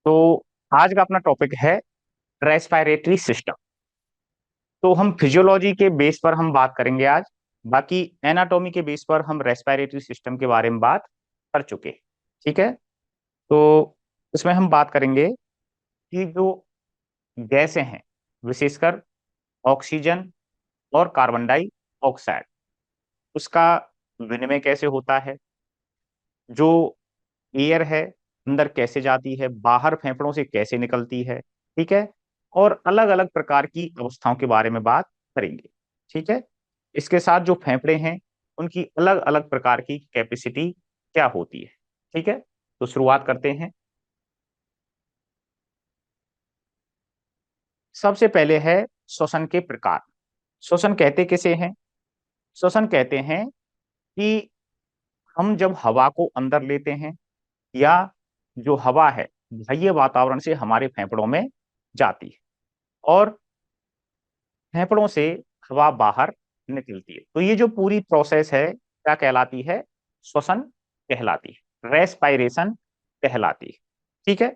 तो आज का अपना टॉपिक है रेस्पिरेटरी सिस्टम। तो हम फिजियोलॉजी के बेस पर हम बात करेंगे आज। बाकी एनाटॉमी के बेस पर हम रेस्पिरेटरी सिस्टम के बारे में बात कर चुके हैं। ठीक है। तो इसमें हम बात करेंगे कि जो गैसें हैं, विशेषकर ऑक्सीजन और कार्बन डाइऑक्साइड, उसका विनिमय कैसे होता है, जो एयर है अंदर कैसे जाती है, बाहर फेफड़ों से कैसे निकलती है। ठीक है। और अलग अलग प्रकार की अवस्थाओं के बारे में बात करेंगे। ठीक है। इसके साथ जो फेफड़े हैं उनकी अलग अलग प्रकार की कैपेसिटी क्या होती है। ठीक है। तो शुरुआत करते हैं। सबसे पहले है श्वसन के प्रकार। श्वसन कहते किसे हैं? श्वसन कहते हैं कि हम जब हवा को अंदर लेते हैं, या जो हवा है बाह्य वातावरण से हमारे फेफड़ों में जाती है, और फेफड़ों से हवा बाहर निकलती है। तो ये जो पूरी प्रोसेस है क्या कहलाती है? श्वसन कहलाती है, रेस्पायरेशन कहलाती है। ठीक है।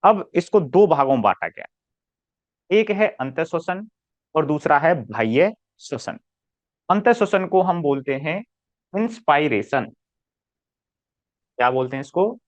अब इसको दो भागों में बांटा गया। एक है अंतः श्वसन और दूसरा है बाह्य श्वसन। अंतः श्वसन को हम बोलते हैं इंस्पायरेशन। क्या बोलते हैं इसको?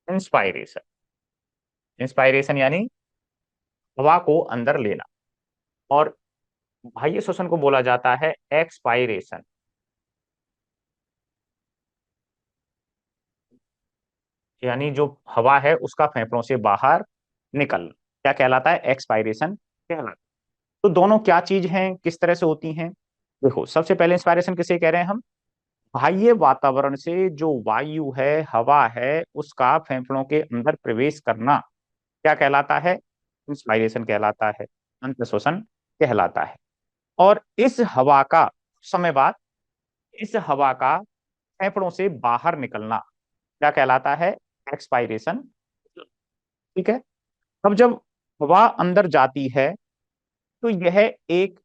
इंस्पायरेशन। इंस्पायरेशन यानी हवा को अंदर लेना। और बाह्य श्वसन को बोला जाता है एक्सपायरेशन। यानी जो हवा है उसका फेफड़ों से बाहर निकलना क्या कहलाता है? एक्सपायरेशन कहलाता है। तो दोनों क्या चीज हैं, किस तरह से होती हैं? देखो, सबसे पहले इंस्पायरेशन किसे कह रहे हैं हम? बाह्य वातावरण से जो वायु है, हवा है, उसका फेफड़ों के अंदर प्रवेश करना क्या कहलाता है? इंस्पायरेशन कहलाता है, अंत श्वसन कहलाता है। और इस हवा का समय बाद इस हवा का फेफड़ों से बाहर निकलना क्या कहलाता है? एक्सपायरेशन। ठीक है। अब जब हवा अंदर जाती है तो यह एक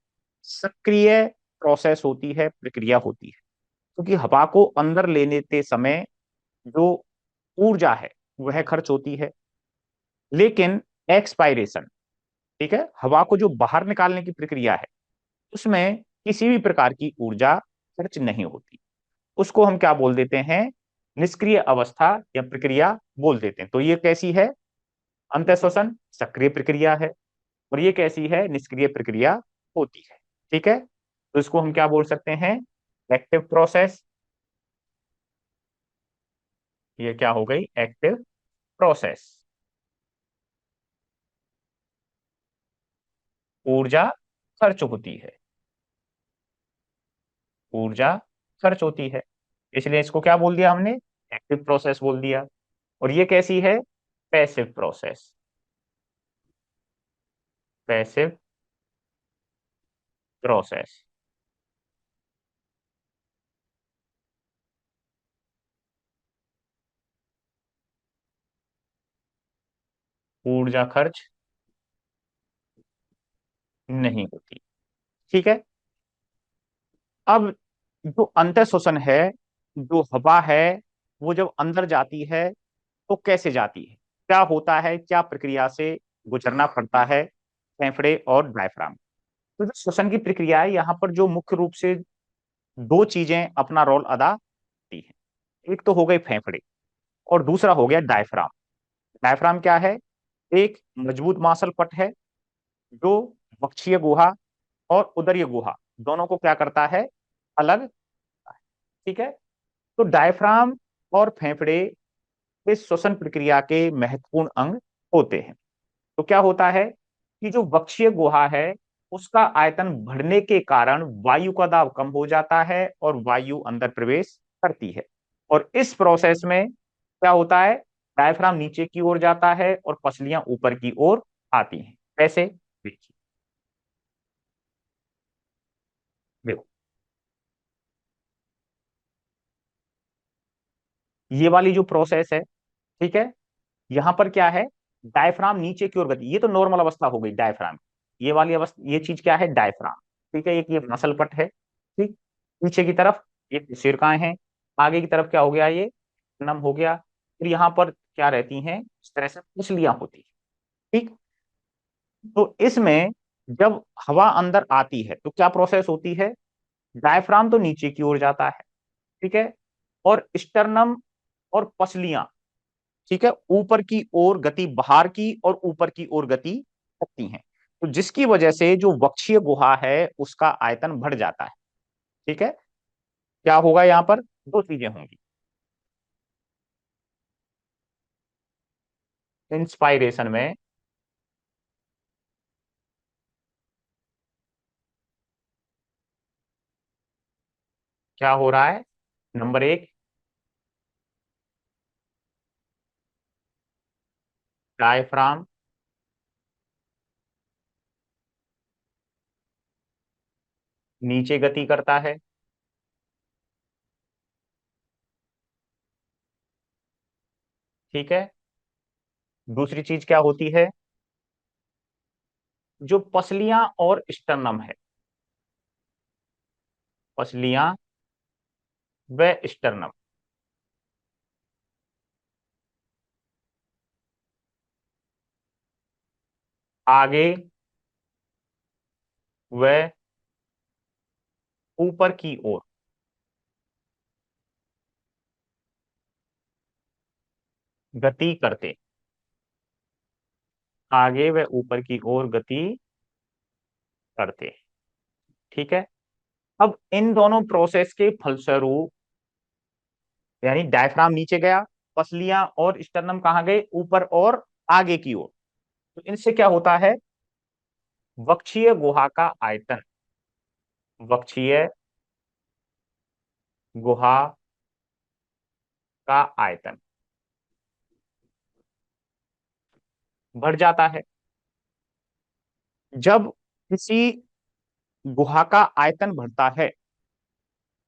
सक्रिय प्रोसेस होती है, प्रक्रिया होती है, क्योंकि हवा को अंदर लेने के समय जो ऊर्जा है वह खर्च होती है। लेकिन एक्सपायरेशन, ठीक है, हवा को जो बाहर निकालने की प्रक्रिया है, उसमें किसी भी प्रकार की ऊर्जा खर्च नहीं होती। उसको हम क्या बोल देते हैं? निष्क्रिय अवस्था या प्रक्रिया बोल देते हैं। तो ये कैसी है? अंतःश्वसन सक्रिय प्रक्रिया है, और ये कैसी है? निष्क्रिय प्रक्रिया होती है। ठीक है। तो इसको हम क्या बोल सकते हैं? Active process. ये क्या हो गई? Active process. ऊर्जा खर्च होती है। ऊर्जा खर्च होती है, इसलिए इसको क्या बोल दिया हमने? एक्टिव प्रोसेस बोल दिया। और ये कैसी है? Passive process. Passive process. ऊर्जा खर्च नहीं होती। ठीक है। अब जो अंतः श्वसन है, जो हवा है, वो जब अंदर जाती है तो कैसे जाती है, क्या होता है, क्या प्रक्रिया से गुजरना पड़ता है फेफड़े और डायफ्राम? तो जो श्वसन की प्रक्रिया है, यहाँ पर जो मुख्य रूप से दो चीजें अपना रोल अदा करती हैं। एक तो हो गई फेफड़े, और दूसरा हो गया डायफ्राम। डायफ्राम क्या है? एक मजबूत मांसल पट है जो वक्षीय गुहा और उदरीय गुहा दोनों को क्या करता है? अलग। ठीक है। तो डायफ्राम और फेफड़े इस श्वसन प्रक्रिया के महत्वपूर्ण अंग होते हैं। तो क्या होता है कि जो वक्षीय गुहा है उसका आयतन बढ़ने के कारण वायु का दाब कम हो जाता है और वायु अंदर प्रवेश करती है। और इस प्रोसेस में क्या होता है? डायफ्राम नीचे की ओर जाता है और पसलियां ऊपर की ओर आती हैं। कैसे? देखिए। देखो, ये वाली जो प्रोसेस है, ठीक है, यहां पर क्या है, डायफ्राम नीचे की ओर गति, ये तो नॉर्मल अवस्था हो गई डायफ्राम। ये वाली अवस्था, ये चीज क्या है, डायफ्राम। ठीक है, एक ये मसल पट है, ठीक, पीछे की तरफ ये सिरकाएं हैं, आगे की तरफ क्या हो गया, ये नम हो गया। फिर यहाँ पर क्या रहती हैं, इस तरह से पुछलियां होती हैं, ठीक। तो इसमें जब हवा अंदर आती है तो क्या प्रोसेस होती है, डायफ्राम तो नीचे की ओर जाता है, ठीक है, और स्टर्नम और पसलियां, ठीक है, ऊपर की ओर गति, बाहर की और ऊपर की ओर गति करती हैं। तो जिसकी वजह से जो वक्षीय गुहा है उसका आयतन बढ़ जाता है, ठीक है। क्या होगा, यहां पर दो चीजें होंगी। इंस्पायरेशन में क्या हो रहा है, नंबर एक, डायफ्राम नीचे गति करता है, ठीक है। दूसरी चीज क्या होती है, जो पसलियां और स्टर्नम है, पसलियां व स्टर्नम आगे व ऊपर की ओर गति करते, आगे व ऊपर की ओर गति करते, ठीक है। अब इन दोनों प्रोसेस के फलस्वरूप, यानी डायफ्राम नीचे गया, पसलियां और स्टर्नम कहाँ गए, ऊपर और आगे की ओर। तो इनसे क्या होता है, वक्षीय गुहा का आयतन, वक्षीय गुहा का आयतन बढ़ जाता है। जब किसी गुहा का आयतन बढ़ता है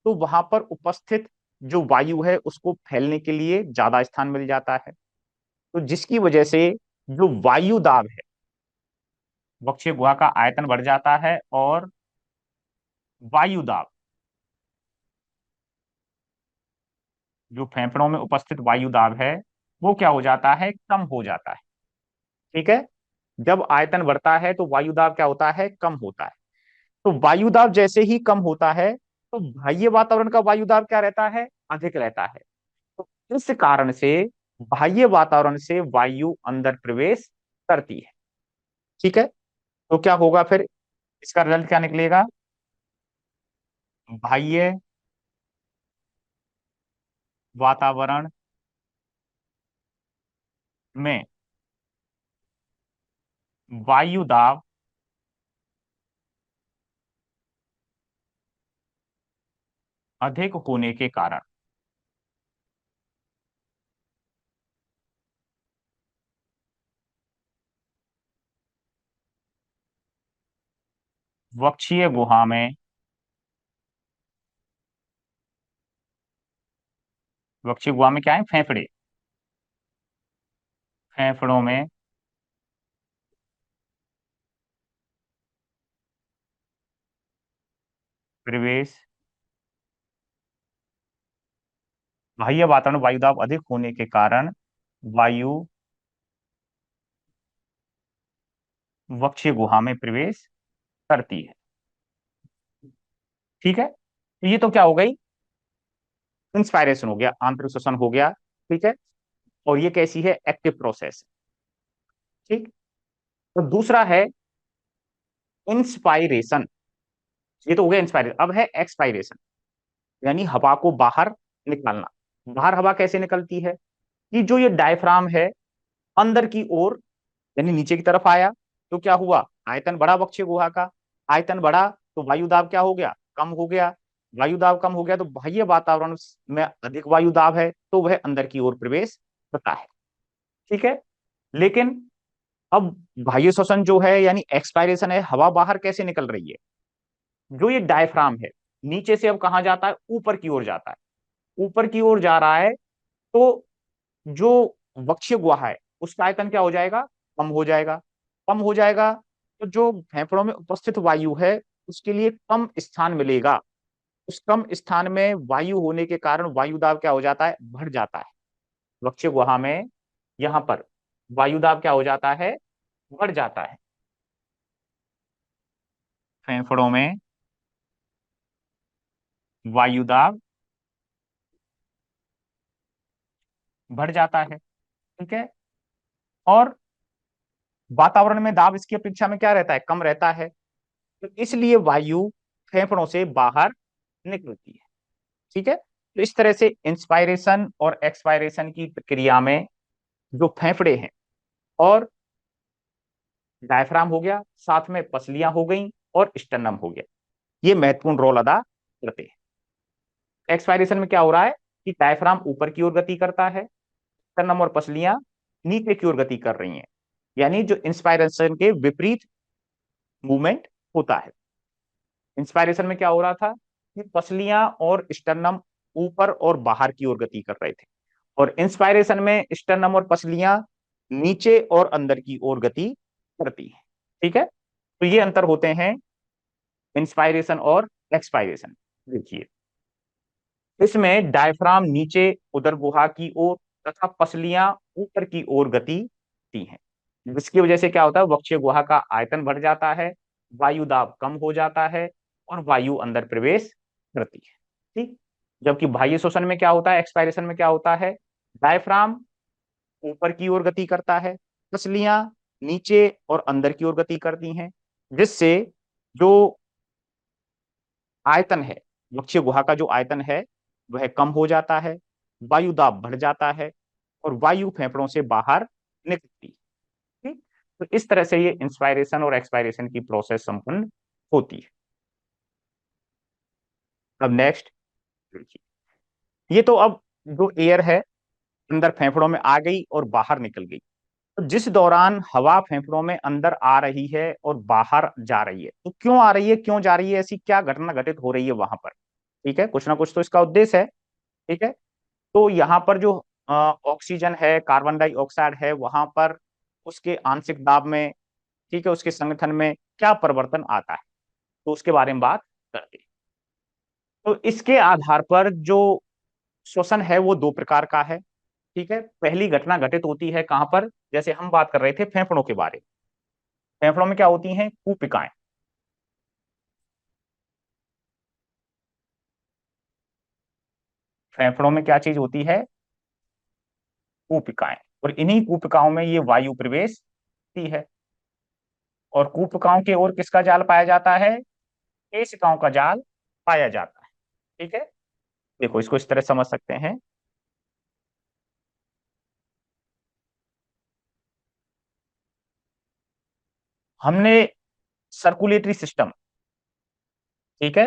तो वहां पर उपस्थित जो वायु है उसको फैलने के लिए ज्यादा स्थान मिल जाता है। तो जिसकी वजह से जो वायु दाब है, वक्षीय गुहा का आयतन बढ़ जाता है और वायु दाब, जो फेफड़ों में उपस्थित वायु दाब है वो क्या हो जाता है, कम हो जाता है, ठीक है। जब आयतन बढ़ता है तो वायु दाब क्या होता है, कम होता है। तो वायु दाब जैसे ही कम होता है तो बाह्य वातावरण का वायु दाब क्या रहता है, अधिक रहता है। तो इस कारण से बाह्य वातावरण से वायु अंदर प्रवेश करती है, ठीक है। तो क्या होगा फिर, इसका रिजल्ट क्या निकलेगा, बाह्य वातावरण में वायु दाब अधिक होने के कारण वक्षीय गुहा में, वक्षीय गुहा में क्या है, फेफड़े, फेफड़ों में प्रवेश, बाह्य वातावरण वायु दाब अधिक होने के कारण वायु वक्षीय गुहा में प्रवेश करती है, ठीक है। तो ये तो क्या हो गई, इंस्पायरेशन हो गया, आंतरिक श्वसन हो गया, ठीक है। और ये कैसी है, एक्टिव प्रोसेस, ठीक। तो दूसरा है इंस्पायरेशन, ये तो हो गया इंस्पायरेशन। अब है एक्सपायरेशन, यानी हवा को बाहर निकालना। बाहर हवा कैसे निकलती है, कि जो ये डायफ्राम है अंदर की ओर, यानी नीचे की तरफ आया तो क्या हुआ, आयतन बढ़ा वक्षीय गुहा का, आयतन बढ़ा तो वायु दाब क्या हो गया, कम हो गया। वायु दाब कम हो गया तो बाह्य वातावरण में अधिक वायु दाब है तो वह अंदर की ओर प्रवेश करता है, ठीक है। लेकिन अब बाह्य श्वसन जो है यानी एक्सपायरेशन है, हवा बाहर कैसे निकल रही है, जो ये डायफ्राम है नीचे से अब कहां जाता है, ऊपर की ओर जाता है, ऊपर की ओर जा रहा है। तो जो वक्षीय गुहा है उसका आयतन क्या हो जाएगा, कम हो जाएगा। कम हो जाएगा तो जो फेफड़ों में उपस्थित वायु है उसके लिए कम स्थान मिलेगा। उस कम स्थान में वायु होने के कारण वायु दाब क्या हो जाता है, बढ़ जाता है। वक्षीय गुहा में यहां पर वायु दाब क्या हो जाता है, बढ़ जाता है। फेफड़ों में वायु दाब बढ़ जाता है। ठीक है। और वातावरण में दाब इसकी अपेक्षा में क्या रहता है, कम रहता है। तो इसलिए वायु फेफड़ों से बाहर निकलती है। ठीक है। तो इस तरह से इंस्पायरेशन और एक्सपायरेशन की प्रक्रिया में जो फेफड़े हैं और डायफ्राम हो गया, साथ में पसलियां हो गई और स्टर्नम हो गया, ये महत्वपूर्ण रोल अदा करते हैं। एक्सपायरेशन में क्या हो रहा है कि डायफ्राम ऊपर की ओर गति करता है, स्टर्नम और पसलियां नीचे की ओर गति कर रही हैं। यानी जो इंस्पायरेशन के विपरीत मूवमेंट होता है। इंस्पायरेशन में क्या हो रहा था कि पसलियां और स्टर्नम ऊपर और बाहर की ओर गति कर रहे थे, और इंस्पायरेशन में स्टर्नम और पसलियां नीचे और अंदर की ओर गति करती है। ठीक है। तो ये अंतर होते हैं इंस्पायरेशन और एक्सपायरेशन। देखिए, इसमें डायफ्राम नीचे उदर गुहा की ओर तथा पसलियां ऊपर की ओर गति करती हैं, जिसकी वजह से क्या होता है, वक्षीय गुहा का आयतन बढ़ जाता है, वायु दाब कम हो जाता है और वायु अंदर प्रवेश करती है। ठीक। जबकि बाह्य श्वसन में क्या होता है, एक्सपायरेशन में क्या होता है, डायफ्राम ऊपर की ओर गति करता है, पसलियां नीचे और अंदर की ओर गति करती हैं, जिससे जो आयतन है, वक्षीय गुहा का जो आयतन है वह कम हो जाता है, वायु दाब बढ़ जाता है और वायु फेफड़ों से बाहर निकलती है। ठीक। तो इस तरह से ये इंस्पायरेशन और एक्सपायरेशन की प्रोसेस संपन्न होती है। अब नेक्स्ट देखिए, ये तो अब जो एयर है अंदर फेफड़ों में आ गई और बाहर निकल गई। तो जिस दौरान हवा फेफड़ों में अंदर आ रही है और बाहर जा रही है, तो क्यों आ रही है, क्यों जा रही है, ऐसी क्या घटना घटित हो रही है वहां पर। ठीक है, कुछ ना कुछ तो इसका उद्देश्य है। ठीक है। तो यहाँ पर जो ऑक्सीजन है, कार्बन डाइऑक्साइड है, वहां पर उसके आंशिक दाब में, ठीक है, उसके संगठन में क्या परिवर्तन आता है, तो उसके बारे में बात करते हैं। तो इसके आधार पर जो श्वसन है वो दो प्रकार का है। ठीक है। पहली घटना घटित होती है कहां पर, जैसे हम बात कर रहे थे फेफड़ों के बारे में। फेफड़ों में क्या होती हैं, कूपिकाएं। फेफड़ों में क्या चीज होती है, कूपिकाएं। और इन्हीं कूपिकाओं में ये वायु प्रवेश होती है। और कूपिकाओं के ओर किसका जाल पाया जाता है, केशिकाओं का जाल पाया जाता है। ठीक है। देखो, इसको इस तरह समझ सकते हैं। हमने सर्कुलेटरी सिस्टम, ठीक है,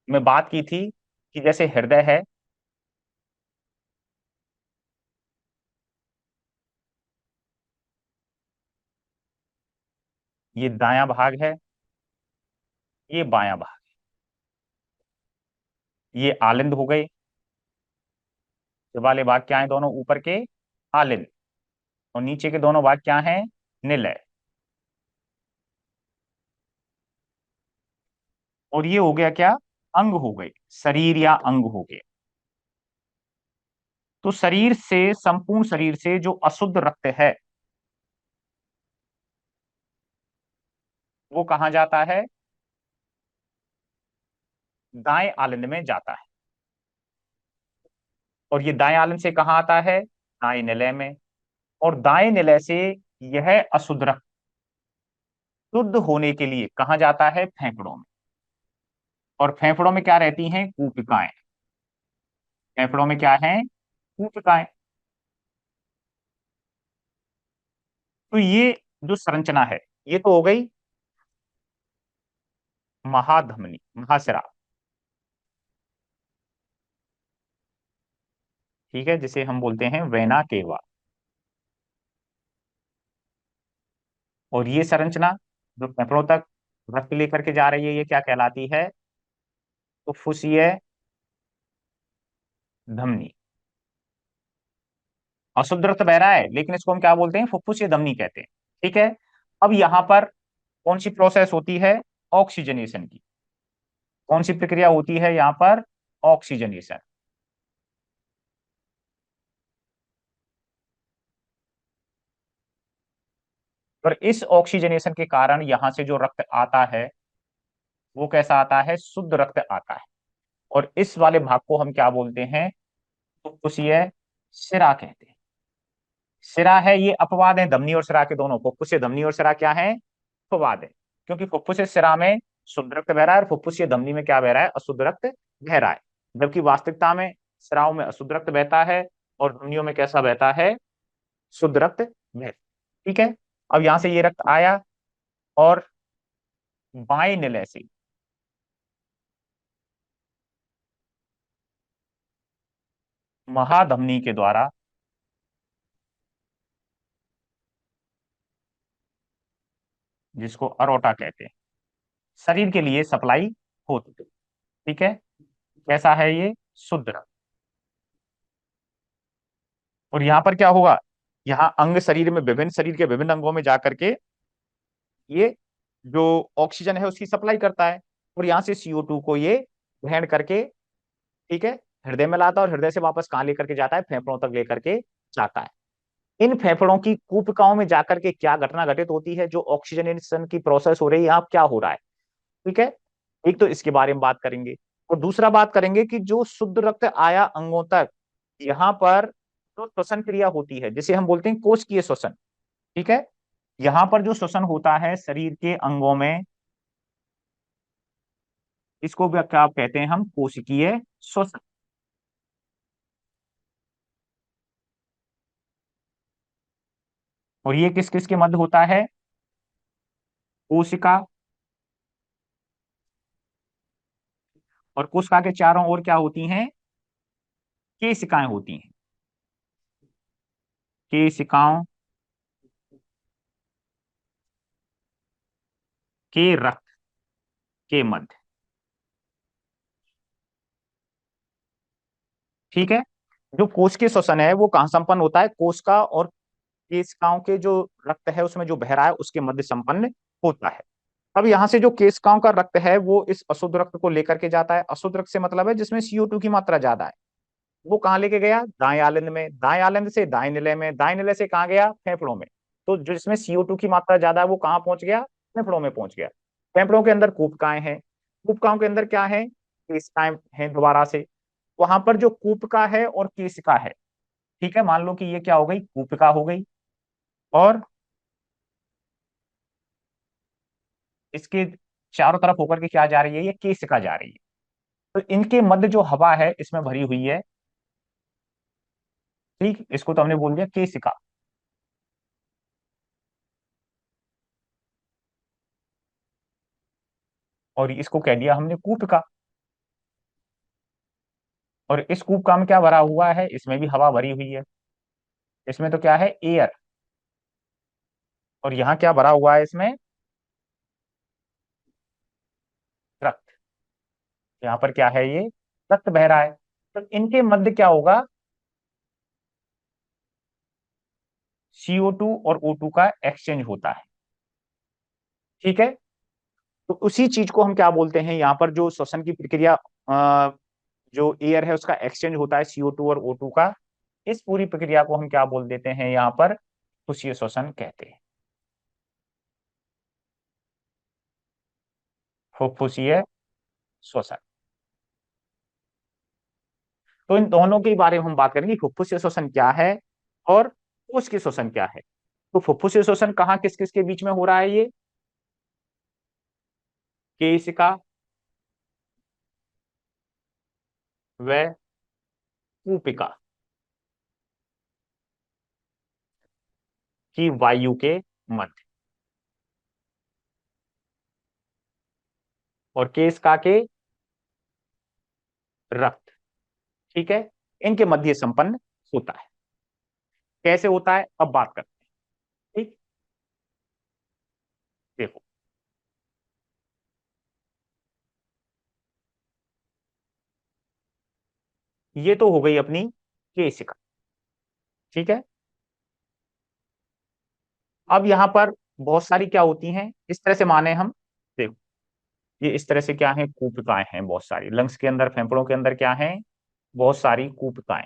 में बात की थी कि जैसे हृदय है, ये दायां भाग है, ये बायां भाग, ये आलिंद हो गए। ये वाले भाग क्या है, दोनों ऊपर के आलिंद, और नीचे के दोनों भाग क्या हैं, निलय। और ये हो गया क्या, अंग हो गए, शरीर या अंग हो गए। तो शरीर से, संपूर्ण शरीर से जो अशुद्ध रक्त है वो कहाँ जाता है, दाएं आलिंद में जाता है। और ये दाएं आलिंद से कहाँ आता है, दाएं निलय में। और दाएं निलय से यह अशुद्ध रक्त शुद्ध होने के लिए कहाँ जाता है, फेफड़ों में। और फेफड़ों में क्या रहती हैं, कूपिकाएं। फेफड़ों में क्या है, कूपिकाएं। तो ये जो संरचना है, ये तो हो गई महाधमनी, महाश्रा, ठीक है, जिसे हम बोलते हैं वेना केवा। और ये संरचना जो फेफड़ों तक रक्त लेकर के जा रही है, ये क्या कहलाती है, तो फुस्सीय धमनी। अशुद्ध रक्त बह रहा है, लेकिन इसको हम क्या बोलते हैं, फुफ्फुसीय धमनी कहते हैं। ठीक है। अब यहां पर कौन सी प्रोसेस होती है, ऑक्सीजनेशन की। कौन सी प्रक्रिया होती है यहाँ पर, ऑक्सीजनेशन। और इस ऑक्सीजनेशन के कारण यहां से जो रक्त आता है वो कैसा आता है, शुद्ध रक्त आता है। और इस वाले भाग को हम क्या बोलते हैं, फुफ्फुसीय सिरा कहते हैं। सिरा है, ये अपवाद है धमनी और सिरा के दोनों, फुफ्फुसीय धमनी और सिरा क्या है, अपवाद है। क्योंकि फुफ्फुसीय सिरा में शुद्ध रक्त बह रहा है और फुफ्फुसीय धमनी में क्या बह रहा है, अशुद्ध रक्त बह रहा है। जबकि वास्तविकता में सिराओं में अशुद्ध रक्त बहता है और धमनियों में कैसा बहता है, शुद्ध रक्त बहता है। ठीक है। अब यहां से ये रक्त आया और बाएं निलय से महाधमनी के द्वारा, जिसको अरोटा कहते हैं, शरीर के लिए सप्लाई होती है। ठीक है। कैसा है ये, शुद्ध रक्त। और यहां पर क्या होगा, यहाँ अंग शरीर में विभिन्न, शरीर के विभिन्न अंगों में जाकर के ये जो ऑक्सीजन है उसकी सप्लाई करता है। और यहाँ से CO2 को ये ग्रहण करके, ठीक है, हृदय में लाता है और हृदय से वापस कहाँ लेकर के जाता है, फेफड़ों तक लेकर के जाता है। इन फेफड़ों की कूपिकाओं में जाकर के क्या घटना घटित होती है, जो ऑक्सीजनेशन की प्रोसेस हो रही है यहाँ क्या हो रहा है। ठीक है। एक तो इसके बारे में बात करेंगे, और दूसरा बात करेंगे कि जो शुद्ध रक्त आया अंगों तक, यहाँ पर जो श्वसन क्रिया होती है जिसे हम बोलते हैं कोशिकीय श्वसन। ठीक है। यहाँ पर जो श्वसन होता है शरीर के अंगों में, इसको भी क्या कहते हैं हम, कोशिकीय श्वसन। और ये किस किस के मध्य होता है, कोशिका, और कोशिका के चारों ओर क्या होती हैं, केशिकाएं होती हैं। केशिकाओं के रक्त के मध्य। ठीक है। जो कोशिकीय श्वसन है वो कहाँ संपन्न होता है, कोशिका और केशिकाओं के जो रक्त है उसमें जो बह रहा है उसके मध्य संपन्न होता है। अब यहाँ से जो केशिकाओं का रक्त है वो इस अशुद्ध रक्त को लेकर के जाता है। अशुद्ध रक्त से मतलब है जिसमें CO2 की मात्रा ज्यादा है। वो कहाँ लेके गया, दाएं आलिंद में, दाएं आलिंद से दाएं निलय में, दाएं निलय से कहाँ गया, फेफड़ों में। तो जो जिसमें CO2 की मात्रा ज्यादा है वो कहाँ पहुंच गया, फेफड़ों में पहुंच गया। फेफड़ों के अंदर कूपकाएं हैं, कूपकाओं के अंदर क्या है, केशिकाएं हैं दोबारा से। वहां पर जो कूपका है और केशिका है, ठीक है, मान लो कि ये क्या हो गई, कूपिका हो गई, और इसके चारों तरफ होकर के क्या जा रही है, ये केशिका जा रही है। तो इनके मध्य जो हवा है इसमें भरी हुई है, ठीक, इसको तो हमने बोल दिया केशिका। और इसको कह दिया हमने कूपिका। और इस कूपका में क्या भरा हुआ है, इसमें भी हवा भरी हुई है। इसमें तो क्या है, एयर। और यहाँ क्या भरा हुआ है इसमें, रक्त। यहाँ पर क्या है, ये रक्त बह रहा है। तो इनके मध्य क्या होगा, CO2 और O2 का एक्सचेंज होता है। ठीक है। तो उसी चीज को हम क्या बोलते हैं, यहाँ पर जो श्वसन की प्रक्रिया, जो एयर है उसका एक्सचेंज होता है CO2 और O2 का, इस पूरी प्रक्रिया को हम क्या बोल देते हैं यहाँ पर, फुफ्फुसीय श्वसन कहते हैं। फुफ्फुसीय श्वसन। तो इन दोनों के बारे में हम बात करेंगे, फुफ्फुसीय श्वसन क्या है और कोशिकीय श्वसन क्या है। तो फुफ्फुसीय श्वसन कहाँ किस किस के बीच में हो रहा है, ये केशिका व कूपिका की वायु के मध्य, और केशिका के रक्त, ठीक है, इनके मध्य संपन्न होता है। कैसे होता है अब बात करते हैं। ठीक, देखो, ये तो हो गई अपनी केशिका। ठीक है। अब यहाँ पर बहुत सारी क्या होती हैं, इस तरह से माने हम, देखो ये इस तरह से क्या है, कूपिकाएं हैं बहुत सारी लंग्स के अंदर, फेफड़ों के अंदर क्या है, बहुत सारी कूपिकाएं।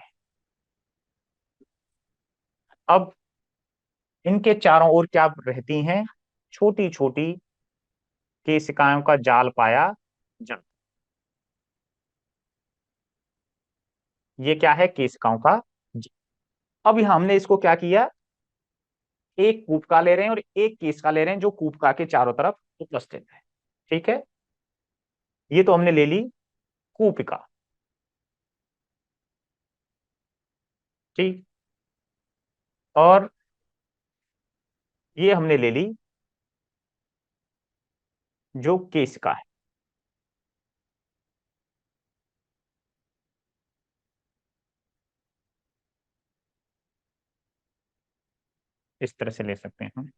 अब इनके चारों ओर क्या रहती हैं, छोटी छोटी केशिकाओं का जाल पाया जाता। ये क्या है, केशिकाओं का जाल। अब यहाँ हमने इसको क्या किया, एक कूपका ले रहे हैं और एक केशिका ले रहे हैं जो कूपका के चारों तरफ उपस्थित है। ठीक है, ये तो हमने ले ली कूपिका। ठीक, और ये हमने ले ली जो केशिका है। इस तरह से ले सकते हैं हम।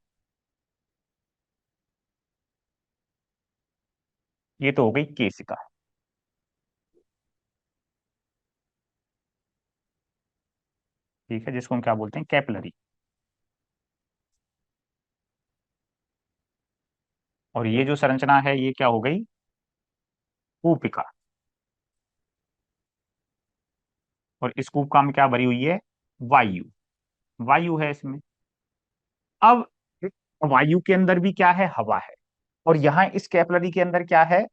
ये तो हो गई केशिका। ठीक है, जिसको हम क्या बोलते हैं, कैपिलरी। और ये जो संरचना है ये क्या हो गई, कूपिका। और इस कूपिका में क्या भरी हुई है, वायु। वायु है इसमें। अब वायु के अंदर भी क्या है, हवा है। और यहाँ इस कैपिलरी के अंदर क्या है,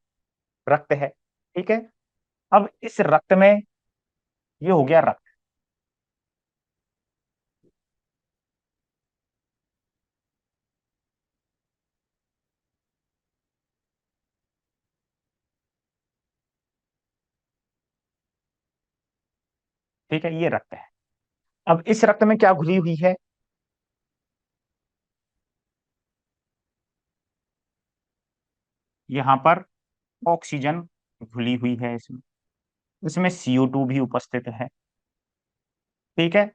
रक्त है। ठीक है, अब इस रक्त में, ये हो गया रक्त। ठीक है, ये रक्त है। अब इस रक्त में क्या घुली हुई है, यहाँ पर ऑक्सीजन घुली हुई है इसमें। इसमें CO2 भी उपस्थित है। ठीक है,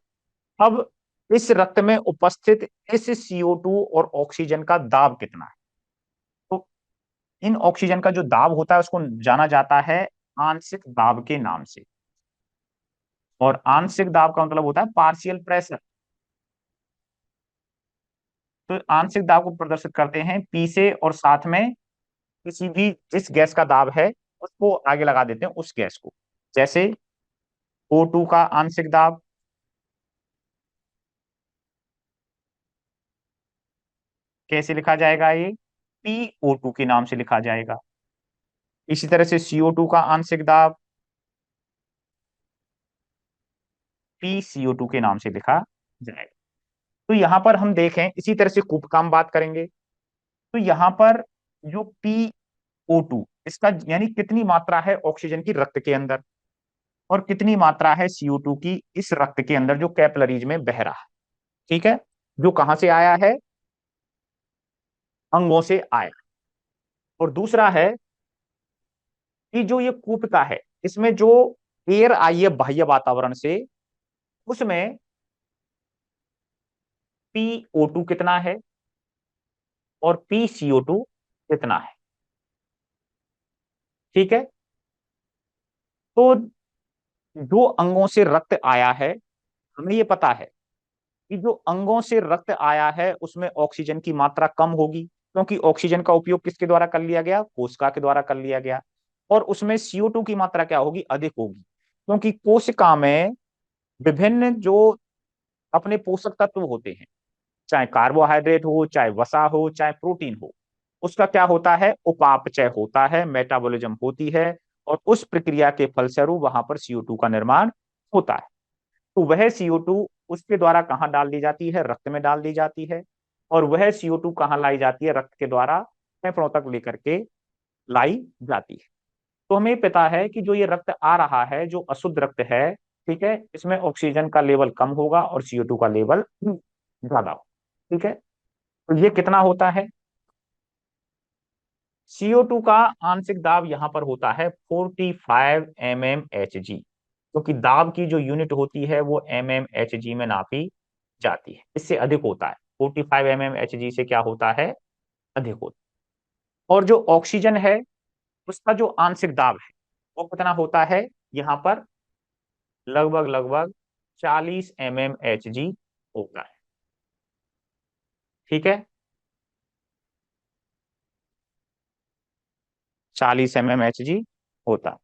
अब इस रक्त में उपस्थित इस CO2 और ऑक्सीजन का दाब कितना है। तो इन ऑक्सीजन का जो दाब होता है उसको जाना जाता है आंशिक दाब के नाम से। और आंशिक दाब का मतलब होता है पार्शियल प्रेशर। तो आंशिक दाब को प्रदर्शित करते हैं पी से, और साथ में किसी भी जिस गैस का दाब है उसको आगे लगा देते हैं उस गैस को। जैसे O2 का आंशिक दाब कैसे लिखा जाएगा, ये PO2 के नाम से लिखा जाएगा। इसी तरह से CO2 का आंशिक दाब PCO2 के नाम से लिखा जाएगा। तो यहां पर हम देखें, इसी तरह से कूप का हम बात करेंगे। तो यहां पर जो PO2, इसका यानी कितनी मात्रा है ऑक्सीजन की रक्त के अंदर, और कितनी मात्रा है CO2 की इस रक्त के अंदर जो कैपिलरीज में बह रहा है। ठीक है, जो कहां से आया है, अंगों से आया। और दूसरा है कि जो ये कूपिका है, इसमें जो एयर आई है बाह्य वातावरण से, उसमें PO2 कितना है और PCO2 कितना है। ठीक है, तो जो अंगों से रक्त आया है, हमें ये पता है कि जो अंगों से रक्त आया है उसमें ऑक्सीजन की मात्रा कम होगी, क्योंकि ऑक्सीजन का उपयोग किसके द्वारा कर लिया गया, कोशिका के द्वारा कर लिया गया। और उसमें CO2 की मात्रा क्या होगी, अधिक होगी, क्योंकि कोशिका में विभिन्न जो अपने पोषक तत्व होते हैं, चाहे कार्बोहाइड्रेट हो, चाहे वसा हो, चाहे प्रोटीन हो, उसका क्या होता है, उपापचय होता है, मेटाबॉलिज्म होती है। और उस प्रक्रिया के फलस्वरूप वहां पर CO2 का निर्माण होता है। तो वह CO2 उसके द्वारा कहाँ डाल दी जाती है, रक्त में डाल दी जाती है। और वह CO2 कहाँ लाई जाती है, रक्त के द्वारा फेफड़ों तक लेकर के लाई जाती है। तो हमें पता है कि जो ये रक्त आ रहा है, जो अशुद्ध रक्त है, ठीक है, इसमें ऑक्सीजन का लेवल कम होगा और CO2 का लेवल ज्यादा होगा। ठीक है, तो ये कितना होता है, CO2 का आंशिक दाब यहां पर होता है 45 mmHg, क्योंकि दाब की जो यूनिट होती है वो mmHg में नापी जाती है। इससे अधिक होता है, 45 mmHg से क्या होता है, अधिक होता है। और जो ऑक्सीजन है उसका जो आंशिक दाब है वो कितना होता है, यहाँ पर लगभग लगभग 40 mmHg होता है। ठीक है, 40 mmHg होता।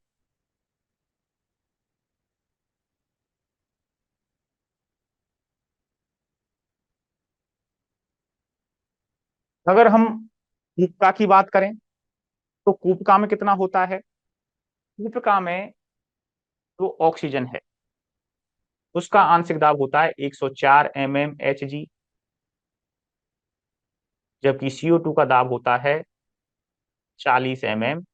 अगर हम कूपका की बात करें तो कूपका में कितना होता है? कूपका में जो ऑक्सीजन है उसका आंशिक दाब होता है 104 mmHg, जबकि CO2 का दाब होता है 40 mmHg।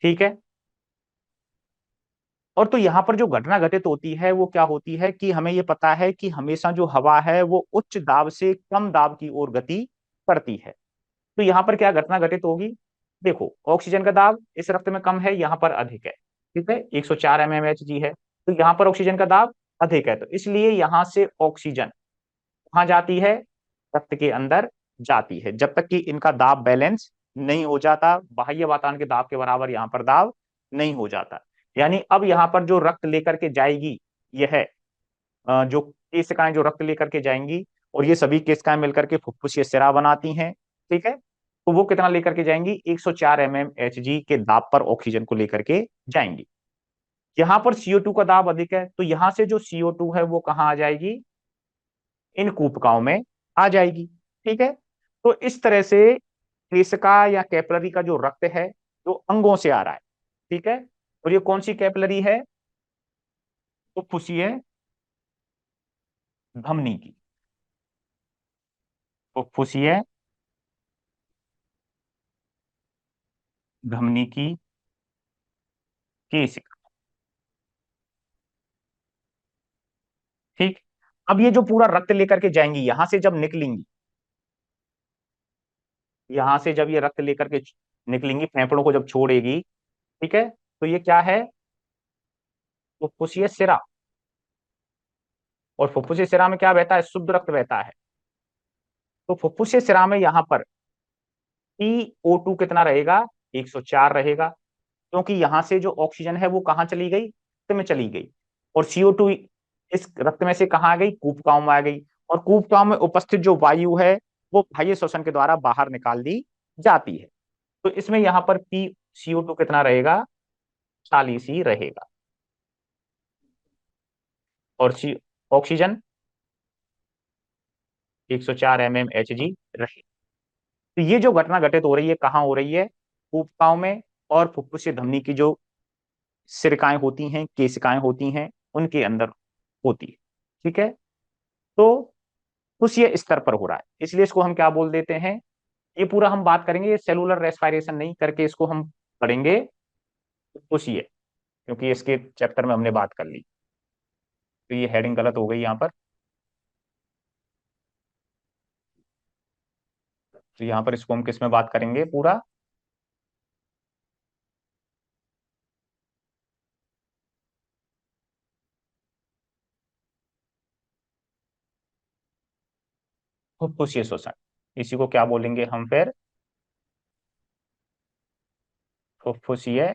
ठीक है। और तो यहां पर जो घटना घटित होती है वो क्या होती है कि हमें ये पता है कि हमेशा जो हवा है वो उच्च दाब से कम दाब की ओर गति करती है। तो यहाँ पर क्या घटना घटित होगी? देखो, ऑक्सीजन का दाब इस रक्त में कम है, यहाँ पर अधिक है। ठीक है, 104 mmHg है, तो यहाँ पर ऑक्सीजन का दाब अधिक है, तो इसलिए यहाँ से ऑक्सीजन कहाँ जाती है? रक्त के अंदर जाती है, जब तक कि इनका दाब बैलेंस नहीं हो जाता, बाह्य वातावरण के दाब के बराबर यहाँ पर दाब नहीं हो जाता। यानी अब यहाँ पर जो रक्त लेकर के जाएगी, यह जो केशिकाएं जो रक्त लेकर के जाएंगी, और ये सभी केशिकाएं मिलकर के फुफ्फुसीय सिरा बनाती हैं। ठीक है, तो वो कितना लेकर के जाएंगी? 104 mmHg के दाब पर ऑक्सीजन को लेकर के जाएंगी। यहाँ पर CO2 का दाब अधिक है, तो यहाँ से जो CO2 है वो कहाँ आ जाएगी? इन कूपकाओं में आ जाएगी। ठीक है, तो इस तरह से केशिका या कैपिलरी का जो रक्त है जो अंगों से आ रहा है। ठीक है, और ये कौन सी कैपिलरी है? फुफ्फुसीय धमनी की, फुफ्फुसीय धमनी की केशिका। ठीक, अब ये जो पूरा रक्त लेकर के जाएंगी, यहां से जब निकलेंगी, यहां से जब ये रक्त लेकर के निकलेंगी, फेफड़ों को जब छोड़ेगी, ठीक है, तो ये क्या है? फुफ्फुसीय सिरा। और फुफ्फुसीय सिरा में क्या बहता है? शुद्ध रक्त बहता है। तो फुफ्फुसीय सिरा में यहां पर PO2 कितना रहेगा? 104 रहेगा, क्योंकि यहां से जो ऑक्सीजन है वो कहां चली गई? रक्त में चली गई, और CO2 इस रक्त में से कहां आ गई? कूपकाओं में आ गई। और कूपकाओं में उपस्थित जो वायु है वो बाह्य श्वसन के द्वारा बाहर निकाल दी जाती है। तो इसमें यहां पर CO2 कितना रहेगा? 40 ही रहेगा। और ऑक्सीजन 104 mmHg रहे। तो ये जो घटना घटित हो रही है कहाँ हो रही है? कूपकाओं में, और फुफ्फुसीय धमनी की जो सिरकाएं होती हैं, केशिकाएं होती हैं, उनके अंदर होती है। ठीक है, तो फुफ्फुसीय स्तर पर हो रहा है, इसलिए इसको हम क्या बोल देते हैं? ये पूरा हम बात करेंगे, ये सेलुलर रेस्पिरेशन नहीं करके इसको हम पढ़ेंगे फुफ्फुसीय, क्योंकि इसके चैप्टर में हमने बात कर ली। तो ये हेडिंग गलत हो गई यहाँ पर। तो यहाँ पर इसको हम किस में बात करेंगे पूरा? फुफ्फुसीय श्वसन, इसी को क्या बोलेंगे हम फिर? फुफ्फुसीय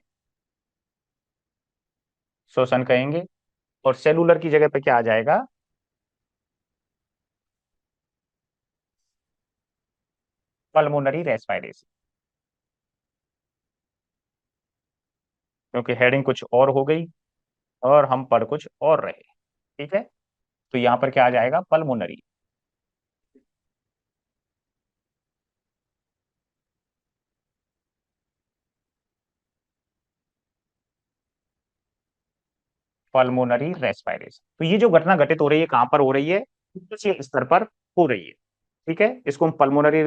श्वसन कहेंगे। और सेलुलर की जगह पे क्या आ जाएगा? पल्मोनरी रेस्पिरेशन, क्योंकि हेडिंग कुछ और हो गई और हम पढ़ कुछ और रहे। ठीक है, तो यहाँ पर क्या आ जाएगा? पल्मोनरी। पल्मोनरी रेस्पिरेशन, तो ये जो घटना घटित हो रही है कहां पर हो रही है? फुफ्फुसीय स्तर पर हो रही है। ठीक है, इसको हम पल्मोनरी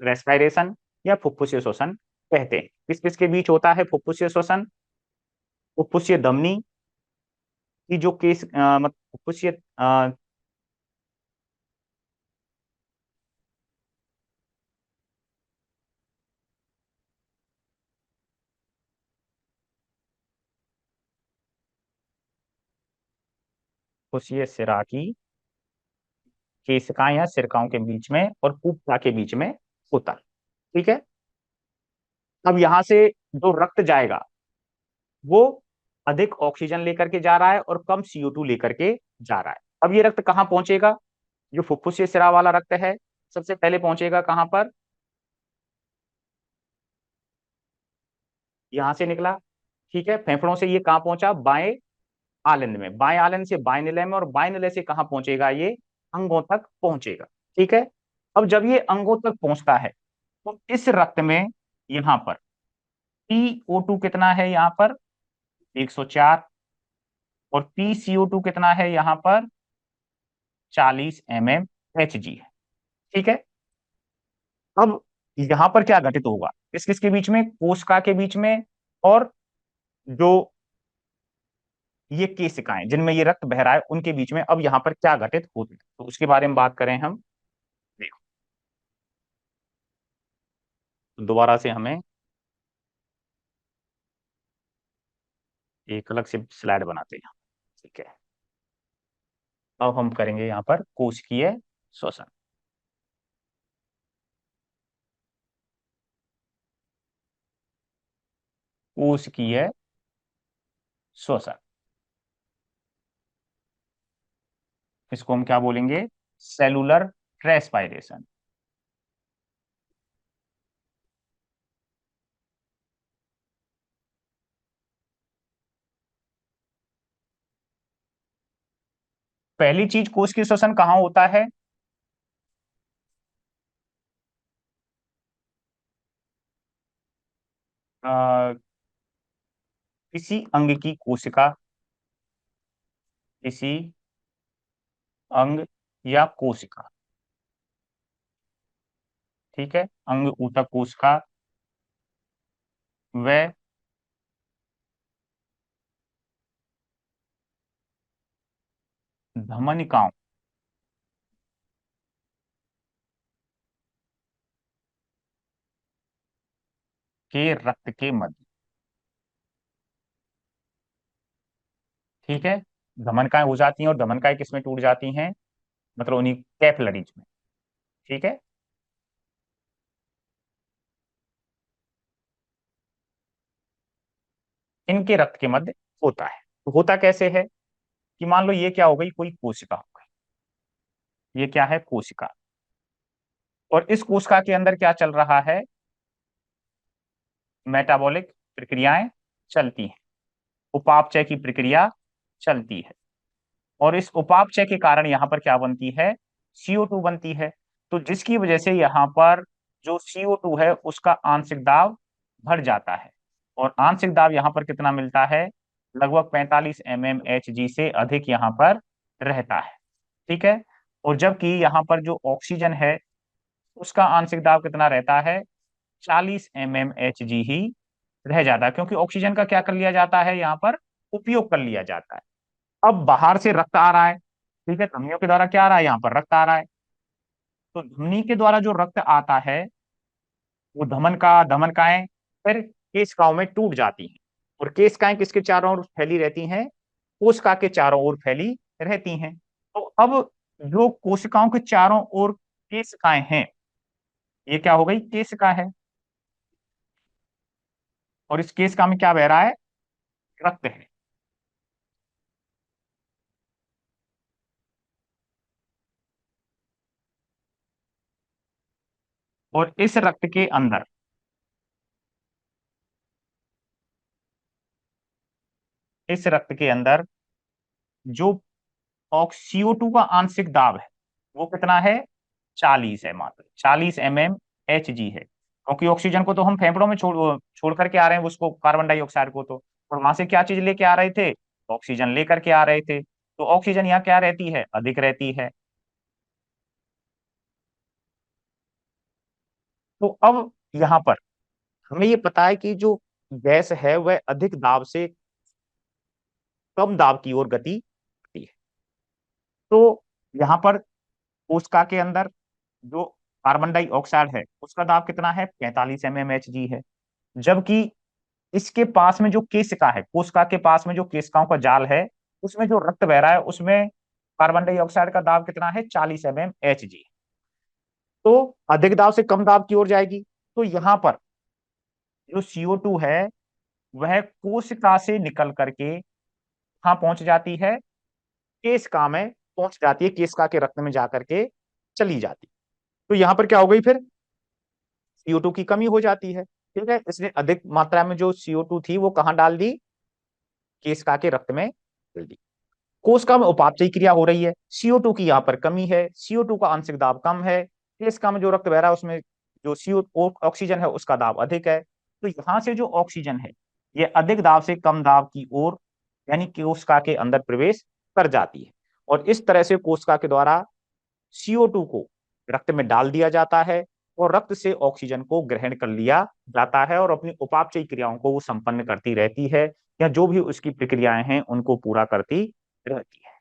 रेस्पिरेशन या फुफ्फुसीय श्वसन कहते हैं। किस किस के बीच होता है फुफ्फुसीय श्वसन? फुफ्फुसीय धमनी की जो केस मतलब फुफ्फुसीय फुफ्फुसीय सिरा की केशिकाएं या सिरकाओं के बीच में और पुपका के बीच में होता है। ठीक है, अब यहां से जो रक्त जाएगा वो अधिक ऑक्सीजन लेकर के जा रहा है और कम CO2 लेकर के जा रहा है। अब ये रक्त कहाँ पहुंचेगा? जो फुफ्फुस से स्राव वाला रक्त है, सबसे पहले पहुंचेगा कहाँ पर? यहां से निकला, ठीक है, फेफड़ों से ये कहाँ पहुंचा? बाएं आलिंद में, बाएं आलिंद से बाएं निलय में, और बाएं निलय से कहाँ पहुंचेगा? ये अंगों तक पहुंचेगा। ठीक है। अब जब ये अंगों तक पहुंचता है, तो इस रक्त में यहां पर PO2 कितना है? यहां पर 104। और PCO2 कितना है यहां पर? 40 mmHg है। ठीक है। अब यहां पर क्या घटित होगा? किस किस के बीच में? कोशिका के बीच में, और जो ये केशिकाएं जिनमें ये रक्त बह रहा है उनके बीच में। अब यहां पर क्या घटित होता है, तो उसके बारे में बात करें हम। देखो, तो दोबारा से हमें एक अलग से स्लाइड बनाते हैं। ठीक है। अब हम करेंगे यहाँ पर कोशिकीय श्वसन। कोशिकीय श्वसन, इसको हम क्या बोलेंगे? Cellular respiration. पहली चीज, कोशिकीय श्वसन कहाँ होता है? अ, किसी अंग की कोशिका, किसी अंग या कोशिका, ठीक है, अंग ऊतक कोशिका व धमनिकाओं के रक्त के मध्य। ठीक है। धमनिकाएं हो जाती हैं, और धमनिकाएं किसमें टूट जाती हैं? मतलब उन्हीं कैपिलरीज में। ठीक है। इनके रक्त के मध्य होता है। तो होता कैसे है कि मान लो ये क्या हो गई? कोई कोशिका हो गई। ये क्या है? कोशिका। और इस कोशिका के अंदर क्या चल रहा है? मेटाबॉलिक प्रक्रियाएं चलती हैं, उपापचय की प्रक्रिया चलती है। और इस उपापचय के कारण यहां पर क्या बनती है? CO2 बनती है। तो जिसकी वजह से यहां पर जो CO2 है उसका आंशिक दाब बढ़ जाता है। और आंशिक दाब यहां पर कितना मिलता है? लगभग 45 mmHg से अधिक यहां पर रहता है। ठीक है। और जबकि यहां पर जो ऑक्सीजन है उसका आंशिक दाब कितना रहता है? 40 mmHg ही रह जाता है, क्योंकि ऑक्सीजन का क्या कर लिया जाता है? यहाँ पर उपयोग कर लिया जाता है। अब बाहर से रक्त आ रहा है, ठीक है, धमनियों के द्वारा क्या आ रहा है? यहाँ पर रक्त आ रहा है। तो धमनी के द्वारा जो रक्त आता है वो धमनकाएं फिर केशिकाओं में टूट जाती हैं। और केशिकाएं किसके चारों ओर फैली रहती हैं? कोशिका के चारों ओर फैली रहती हैं। तो अब जो कोशिकाओं के चारों ओर केशिकाएं हैं, ये क्या हो गई? केशिका है। और इस केशिका में क्या बह रहा है? रक्त है। और इस रक्त के अंदर जो CO2 का आंशिक दाब है वो कितना है? 40 है, मात्र 40 mmHg है। क्योंकि ऑक्सीजन को तो हम फेफड़ों में छोड़ करके आ रहे हैं, उसको कार्बन डाइऑक्साइड को तो, और वहां से क्या चीज लेके आ रहे थे? ऑक्सीजन लेकर के आ रहे थे। तो ऑक्सीजन यहाँ क्या रहती है? अधिक रहती है। तो अब यहाँ पर हमें ये पता है कि जो गैस है वह अधिक दाब से कम दाब की ओर गति करती है। तो यहाँ पर कोशिका के अंदर जो कार्बन डाइऑक्साइड है उसका दाब कितना है? 45 mmHg है। जबकि इसके पास में जो केशिका है, कोशिका के पास में जो केशिकाओं का जाल है, उसमें जो रक्त बह रहा है उसमें कार्बन डाइऑक्साइड का दाब कितना है? 40 mmHg। तो अधिक दाब से कम दाब की ओर जाएगी। तो यहाँ पर जो CO2 है वह कोशिका से निकल करके कहाँ पहुंच जाती है? केशिका में पहुंच जाती है, केशिका के रक्त में जाकर के चली जाती। तो यहां पर क्या हो गई, फिर CO2 की कमी हो जाती है। ठीक है, इसने अधिक मात्रा में जो CO2 थी वो कहाँ डाल दी, केशिका के रक्त में डाल दी। कोशिका में उपापचयी क्रिया हो रही है, CO2 की यहाँ पर कमी है, CO2 का आंशिक दाब कम है, केशिका में जो रक्त बह रहा है उसमें जो CO ऑक्सीजन है उसका दाब अधिक है। तो यहाँ से जो ऑक्सीजन है ये अधिक दाब से कम दाब की ओर यानी कोशिका के अंदर प्रवेश कर जाती है, और इस तरह से कोशिका के द्वारा CO2 को रक्त में डाल दिया जाता है, और रक्त से ऑक्सीजन को ग्रहण कर लिया जाता है, और अपनी उपापचयी क्रियाओं को वो संपन्न करती रहती है, या जो भी उसकी प्रक्रियाएं हैं उनको पूरा करती रहती है।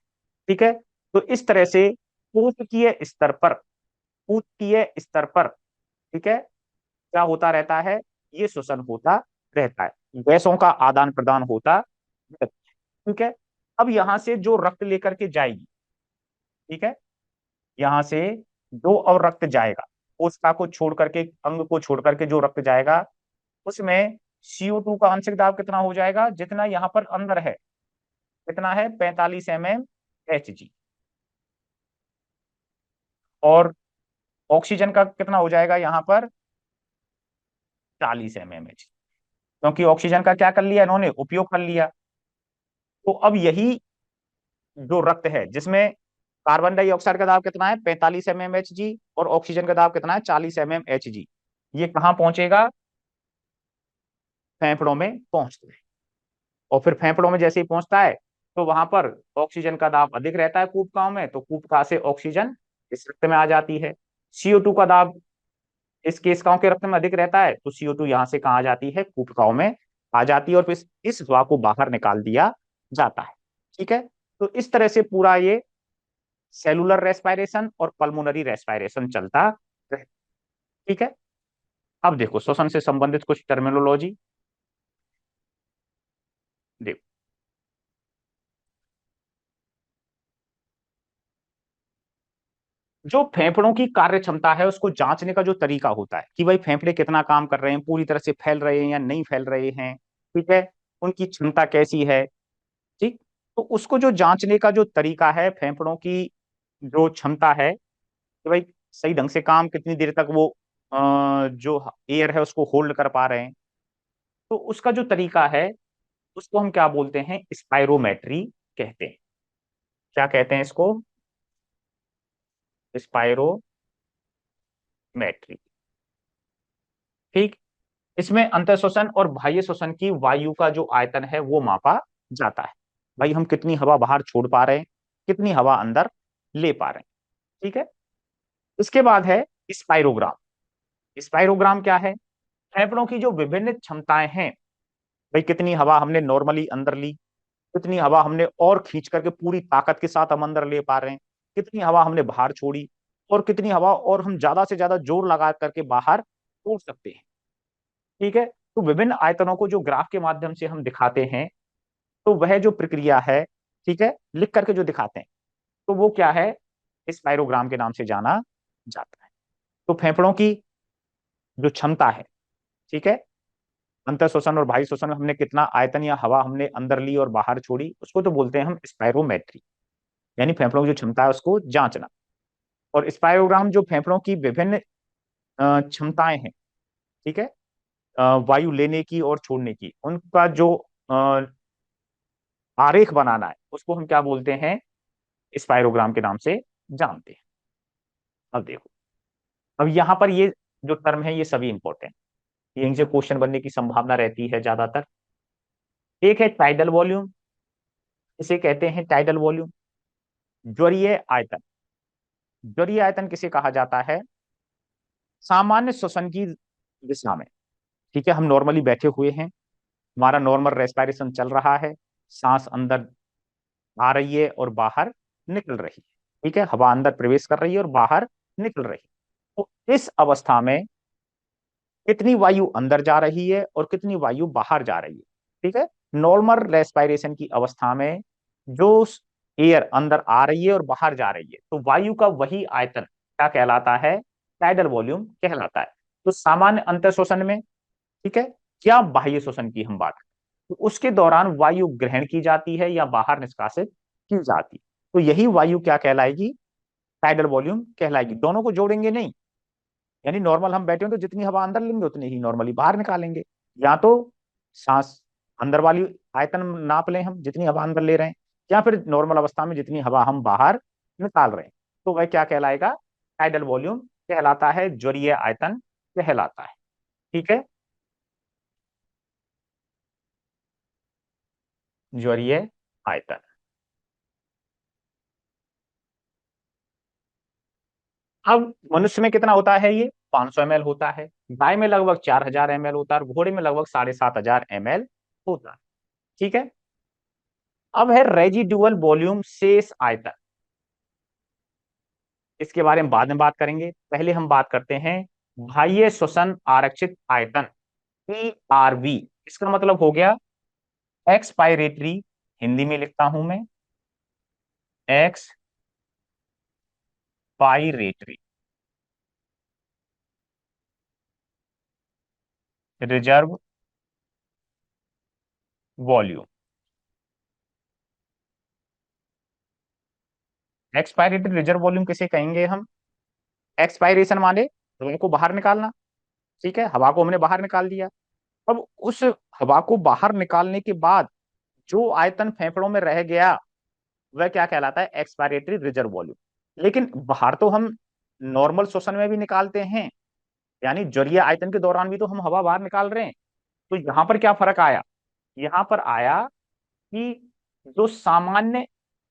ठीक है, तो इस तरह से कोशिकीय स्तर पर, कोशिकीय स्तर पर, ठीक है, क्या होता रहता है, ये श्वसन होता रहता है, गैसों का आदान प्रदान होता रहता है। ठीक है, अब यहां से जो रक्त लेकर के जाएगी, ठीक है, यहां से जो और रक्त जाएगा, कोशिका को छोड़ करके, अंग को छोड़ करके जो रक्त जाएगा, उसमें CO2 का आंशिक दाब कितना हो जाएगा, जितना यहाँ पर अंदर है, कितना है, 45 mmHg, और ऑक्सीजन का कितना हो जाएगा यहाँ पर, 40 mmHg, क्योंकि ऑक्सीजन का क्या कर लिया इन्होंने, उपयोग कर लिया। तो अब यही जो रक्त है जिसमें कार्बन डाइऑक्साइड का दाब कितना है, 45 mmHg, और ऑक्सीजन का दाब कितना है, 40 mmHg, ये कहाँ पहुंचेगा, फेफड़ों में पहुंचता है। और फिर फेफड़ों में जैसे ही पहुंचता है तो वहां पर ऑक्सीजन का दाब अधिक रहता है कूपकाओं में, तो कूपका से ऑक्सीजन इस रक्त में आ जाती है। CO2 का दाब इस केशिकाओं के रक्त में अधिक रहता है, तो CO2 यहाँ से कहाँ आ जाती है, कूपकाओं में आ जाती है, और फिर इस हवा को बाहर निकाल दिया जाता है। ठीक है, तो इस तरह से पूरा ये सेलुलर रेस्पायरेशन और पल्मोनरी रेस्पायरेशन चलता है। ठीक है, अब देखो श्वसन से संबंधित कुछ टर्मिनोलॉजी देखो। जो फेफड़ों की कार्य क्षमता है उसको जांचने का जो तरीका होता है कि भाई फेफड़े कितना काम कर रहे हैं, पूरी तरह से फैल रहे हैं या नहीं फैल रहे हैं, ठीक है, उनकी क्षमता कैसी है, ठीक, तो उसको जो जांचने का जो तरीका है, फेफड़ों की जो क्षमता है कि भाई सही ढंग से काम, कितनी देर तक वो जो एयर है उसको होल्ड कर पा रहे हैं, तो उसका जो तरीका है उसको हम क्या बोलते हैं, स्पायरोमेट्री कहते हैं। क्या कहते हैं इसको, स्पायरोमेट्री। ठीक, इसमें अंतः श्वसन और बाह्य श्वसन की वायु का जो आयतन है वो मापा जाता है, भाई हम कितनी हवा बाहर छोड़ पा रहे हैं, कितनी हवा अंदर ले पा रहे हैं। ठीक है, इसके बाद है स्पायरोग्राम। स्पायरोग्राम क्या है, फेफड़ों की जो विभिन्न क्षमताएं हैं, भाई कितनी हवा हमने नॉर्मली अंदर ली, कितनी हवा हमने और खींच करके पूरी ताकत के साथ हम अंदर ले पा रहे हैं, कितनी हवा हमने बाहर छोड़ी, और कितनी हवा और हम ज्यादा से ज्यादा जोर लगा करके बाहर छोड़ सकते हैं। ठीक है, तो विभिन्न आयतनों को जो ग्राफ के माध्यम से हम दिखाते हैं, तो वह जो प्रक्रिया है, ठीक है, लिख करके जो दिखाते हैं, तो वो क्या है, स्पायरोग्राम के नाम से जाना जाता है। तो फेफड़ों की जो क्षमता है, ठीक है, अंतर श्वसन और बाह्य श्वसन में हमने कितना आयतन या हवा हमने अंदर ली और बाहर छोड़ी, उसको तो बोलते हैं हम स्पायरोमेट्री, यानी फेफड़ों की जो क्षमता है उसको जांचना। और स्पायरोग्राम जो फेफड़ों की विभिन्न क्षमताएं हैं, ठीक है, वायु लेने की और छोड़ने की, उनका जो आरेख बनाना है उसको हम क्या बोलते हैं, स्पायरोग्राम के नाम से जानते हैं। अब देखो, अब यहाँ पर ये जो टर्म है ये सभी इंपॉर्टेंट, यहीं से क्वेश्चन बनने की संभावना रहती है ज्यादातर। एक है टाइडल वॉल्यूम, इसे कहते हैं टाइडल वॉल्यूम। ज्वरीय आयतन, ज्वरीय आयतन किसे कहा जाता है, सामान्य श्वसन की दिशा में, ठीक है, हम नॉर्मली बैठे हुए हैं, हमारा नॉर्मल रेस्पिरेशन चल रहा है, सांस अंदर आ रही है और बाहर निकल रही है, ठीक है, हवा अंदर प्रवेश कर रही है और बाहर निकल रही है। तो इस अवस्था में कितनी वायु अंदर जा रही है और कितनी वायु बाहर जा रही है, ठीक है, नॉर्मल रेस्पिरेशन की अवस्था में जो एयर अंदर आ रही है और बाहर जा रही है, तो वायु का वही आयतन क्या कहलाता है, टाइडल वॉल्यूम कहलाता है। तो सामान्य अंतर श्वसन में, ठीक है, क्या बाह्य श्वसन की हम बात करें, तो उसके दौरान वायु ग्रहण की जाती है या बाहर निष्कासित की जाती है, तो यही वायु क्या कहलाएगी, टाइडल वॉल्यूम कहलाएगी। दोनों को जोड़ेंगे नहीं, यानी नॉर्मल हम बैठे हो तो जितनी हवा अंदर लेंगे उतनी ही नॉर्मली बाहर निकालेंगे। या तो सांस अंदर वाली आयतन नाप लें हम, जितनी हवा अंदर ले रहे हैं, या फिर नॉर्मल अवस्था में जितनी हवा हम बाहर निकाल रहे हैं, तो वह क्या कहलाएगा, टाइडल वॉल्यूम कहलाता है, ज्वरीय आयतन कहलाता है। ठीक है, ज्वरीय आयतन। अब मनुष्य में कितना होता है, ये 500 ml होता है, गाय में लगभग 4000 ml होता है, और घोड़े में लगभग 7500 ml होता है। ठीक है, अब है रेजिडुअल वॉल्यूम, शेष आयतन। इसके बारे में बाद में बात करेंगे, पहले हम बात करते हैं बाह्य श्वसन आरक्षित आयतन, PRV। इसका मतलब हो गया एक्सपायरेटरी, हिंदी में लिखता हूं मैं, expiratory reserve volume. Expiratory reserve volume किसे कहेंगे हम, एक्सपायरेशन माने हवा को बाहर निकालना। ठीक है, हवा को हमने बाहर निकाल दिया, अब उस हवा को बाहर निकालने के बाद जो आयतन फेफड़ों में रह गया वह क्या कहलाता है, एक्सपायरेटरी रिजर्व वॉल्यूम। लेकिन बाहर तो हम नॉर्मल श्वसन में भी निकालते हैं, यानी जलीय आयतन के दौरान भी तो हम हवा बाहर निकाल रहे हैं। तो यहां पर क्या फर्क आया, यहां पर आया कि जो सामान्य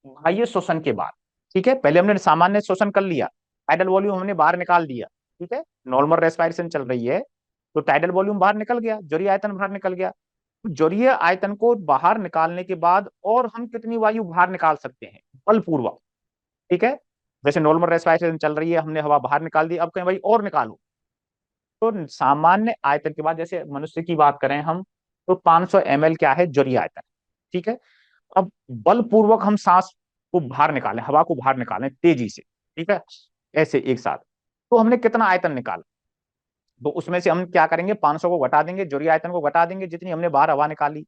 बाह्य श्वसन के बाद, ठीक है, पहले हमने सामान्य श्वसन कर लिया, टाइडल वॉल्यूम हमने बाहर निकाल दिया, ठीक है, नॉर्मल रेस्पिरेशन चल रही है, तो टाइडल वॉल्यूम बाहर निकल गया, जलीय आयतन बाहर निकल गया। जलीय आयतन को बाहर निकालने के बाद और हम कितनी वायु बाहर निकाल सकते हैं, बलपूर्वक। ठीक है, जैसे नॉर्मल रेस्पिरेशन चल रही है, हमने हवा बाहर निकाल दी, अब कहें भाई और निकालो, तो सामान्य आयतन के बाद, जैसे मनुष्य की बात करें हम, तो 500 ml क्या है, जलीय आयतन। ठीक है, अब बलपूर्वक हम सांस को बाहर निकालें, हवा को बाहर निकालें तेजी से, ठीक है, ऐसे एक साथ, तो हमने कितना आयतन निकाला, तो उसमें से हम क्या करेंगे, 500 को घटा देंगे, जलीय आयतन को घटा देंगे, जितनी हमने बाहर हवा निकाली।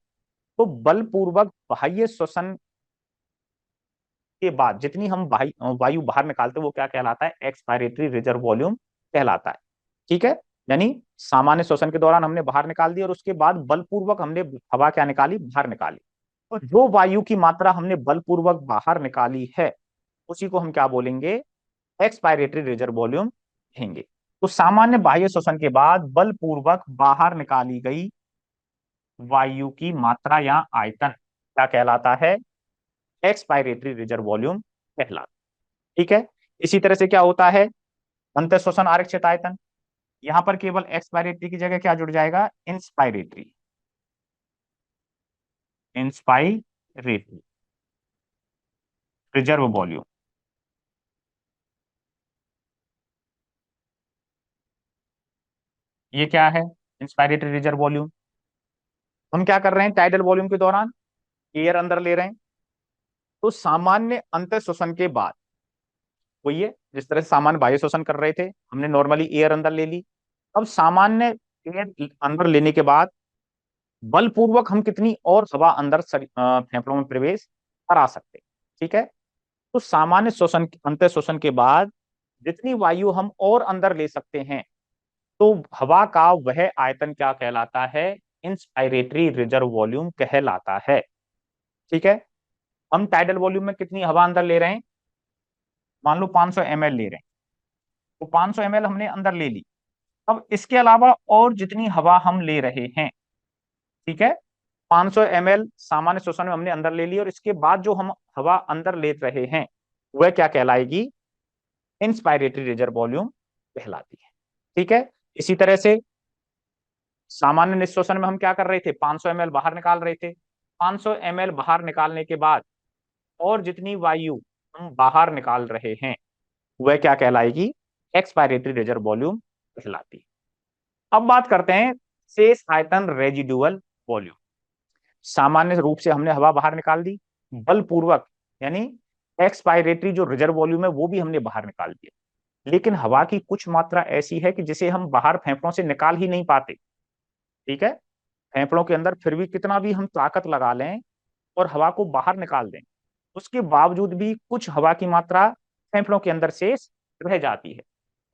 तो बलपूर्वक बाह्य श्वसन के बाद जितनी हम वायु बाहर निकालते हैं वो क्या कहलाता है, एक्सपायरेटरी रिजर्व वॉल्यूम कहलाता है। ठीक है, यानी सामान्य श्वसन के दौरान हमने बाहर निकाल दी और उसके बाद बलपूर्वक हमने हवा क्या निकाली, बाहर निकाली। और जो वायु की मात्रा हमने बलपूर्वक बाहर निकाली है उसी को हम क्या बोलेंगे, एक्सपायरेटरी रिजर्व वॉल्यूम कहेंगे। तो सामान्य बाह्य श्वसन के बाद बलपूर्वक बाहर निकाली गई वायु की मात्रा या आयतन क्या कहलाता है, एक्सपायरेटरी रिजर्व वॉल्यूम कहलाता है। ठीक है, इसी तरह से क्या होता है, अंतः श्वसन आरक्षित आयतन, यहां पर केवल एक्सपायरेटरी की जगह क्या जुड़ जाएगा, इंस्पायरेटरी, इंस्पायरेटरी रिजर्व वॉल्यूम। ये क्या है, इंस्पायरेटरी रिजर्व वॉल्यूम। हम क्या कर रहे हैं, टाइडल वॉल्यूम के दौरान एयर अंदर ले रहे हैं, तो सामान्य अंतः श्वसन के बाद वही है, जिस तरह से सामान्य बाह्य श्वसन कर रहे थे, हमने नॉर्मली एयर अंदर ले ली। अब सामान्य एयर अंदर लेने के बाद बलपूर्वक हम कितनी और हवा अंदर फेफड़ों में प्रवेश करा सकते हैं। ठीक है, तो सामान्य श्वसन अंतः श्वसन के बाद जितनी वायु हम और अंदर ले सकते हैं, तो हवा का वह आयतन क्या कहलाता है, इंस्पायरेटरी रिजर्व वॉल्यूम कहलाता है। ठीक है, हम टाइडल वॉल्यूम में कितनी हवा अंदर ले रहे हैं, मान लो 500 ml ले रहे हैं, तो 500 ml हमने अंदर ले ली। अब इसके अलावा और जितनी हवा हम ले रहे हैं, ठीक है, 500 ml सामान्य श्वसन में हमने अंदर ले ली, और इसके बाद जो हम हवा अंदर ले रहे हैं वह क्या कहलाएगी, इंस्पायरेटरी रिजर्व वॉल्यूम कहलाती है। ठीक है, इसी तरह से सामान्य निश्वसन में हम क्या कर रहे थे, 500 ml बाहर निकाल रहे थे, 500 ml बाहर निकालने के बाद और जितनी वायु हम बाहर निकाल रहे हैं वह क्या कहलाएगी, एक्सपायरेटरी रिजर्व वॉल्यूम कहलाती है। अब बात करते हैं शेष आयतन, रेजिडुअल वॉल्यूम। सामान्य रूप से हमने हवा बाहर निकाल दी, बलपूर्वक यानी एक्सपायरेटरी जो रिजर्व वॉल्यूम है वो भी हमने बाहर निकाल दिया, लेकिन हवा की कुछ मात्रा ऐसी है कि जिसे हम बाहर फेफड़ों से निकाल ही नहीं पाते। ठीक है, फेफड़ों के अंदर फिर भी कितना भी हम ताकत लगा लें और हवा को बाहर निकाल दें, उसके बावजूद भी कुछ हवा की मात्रा फेफड़ों के अंदर शेष रह जाती है।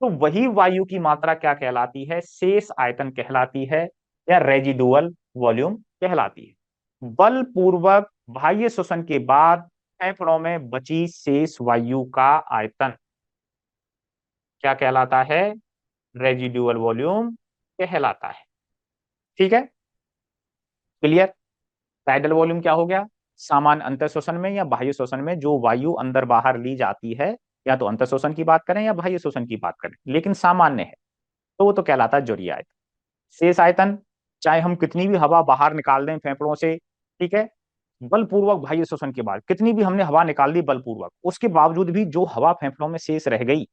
तो वही वायु की मात्रा क्या कहलाती है? शेष आयतन कहलाती है, या रेजिडुअल वॉल्यूम कहलाती है। बलपूर्वक बाह्य शोषण के बाद फेफड़ों में बची शेष वायु का आयतन क्या कहलाता है? रेजिडुअल वॉल्यूम कहलाता है। ठीक है, क्लियर? टाइडल वॉल्यूम क्या हो गया? सामान्य अंतर शोषण में या बाह्य शोषण में जो वायु अंदर बाहर ली जाती है, या तो अंतर शोषण की बात करें या बाह्य शोषण की बात करें, लेकिन सामान्य है, तो वो तो कहलाता है जूरी आयतन। शेष आयतन, चाहे हम कितनी भी हवा बाहर निकाल दें फेफड़ों से, ठीक है, बलपूर्वक बाह्य शोषण के बाद कितनी भी हमने हवा निकाल दी बलपूर्वक, उसके बावजूद भी जो हवा फेफड़ों में शेष रह गई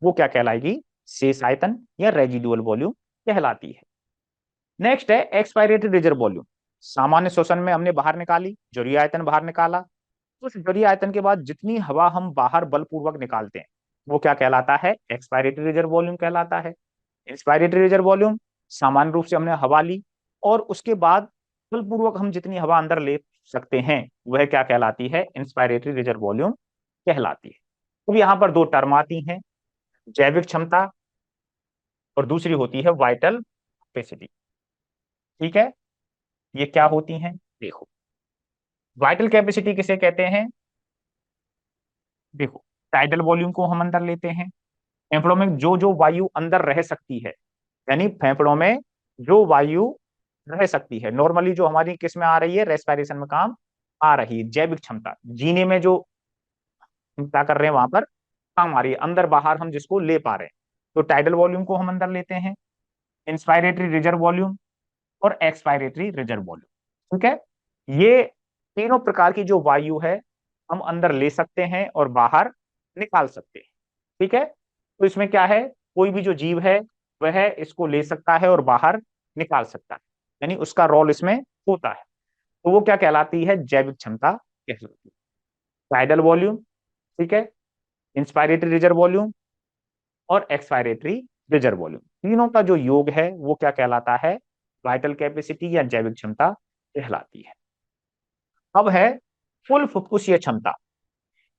वो क्या कहलाएगी? शेष आयतन या रेजिडुअल वॉल्यूम कहलाती है। नेक्स्ट है एक्सपायरेटरी रिजर्व वॉल्यूम। सामान्य शोषण में हमने बाहर निकाली, जरूरी आयतन बाहर निकाला, उस जरूरी आयतन के बाद जितनी हवा हम बाहर बलपूर्वक निकालते हैं वो क्या कहलाता है? एक्सपायरेटरी रिजर्व वॉल्यूम कहलाता है। इंस्पायरेटरी रिजर्व वॉल्यूम, सामान्य रूप से हमने हवा ली और उसके बाद बलपूर्वक हम जितनी हवा अंदर ले सकते हैं वह क्या कहलाती है? इंस्पायरेटरी रिजर्व वॉल्यूम कहलाती है। अब यहाँ पर दो टर्म आती हैं, जैविक क्षमता और दूसरी होती है वाइटल कैपेसिटी। ठीक है, ये क्या होती हैं देखो। वाइटल कैपेसिटी किसे कहते हैं? देखो, टाइडल वॉल्यूम को हम अंदर लेते हैं, फेफड़ों में जो जो वायु अंदर रह सकती है, यानी फेफड़ों में जो वायु रह सकती है नॉर्मली, जो हमारी किस में आ रही है? रेस्पिरेशन में काम आ रही है, जैविक क्षमता, जीने में जो हम क्या कर रहे हैं वहां पर काम आ रही है, अंदर बाहर हम जिसको ले पा रहे हैं, तो टाइडल वॉल्यूम को हम अंदर लेते हैं, इंस्पायरेटरी रिजर्व वॉल्यूम और एक्सपायरेटरी रिजर्व वॉल्यूम। ठीक है, ये तीनों प्रकार की जो वायु है हम अंदर ले सकते हैं और बाहर निकाल सकते हैं। ठीक है, तो इसमें क्या है, कोई भी जो जीव है वह इसको ले सकता है और बाहर निकाल सकता है, यानी उसका रोल इसमें होता है, तो वो क्या कहलाती है? जैविक क्षमता कहलाती है। टाइडल वॉल्यूम, ठीक है, इंस्पायरेटरी रिजर्व वॉल्यूम और एक्सपायरेटरी रिजर्व वॉल्यूम, तीनों का जो योग है वो क्या कहलाता है? वाइटल कैपेसिटी या जैविक क्षमता कहलाती है। अब है फुल फुफ्फुसीय क्षमता,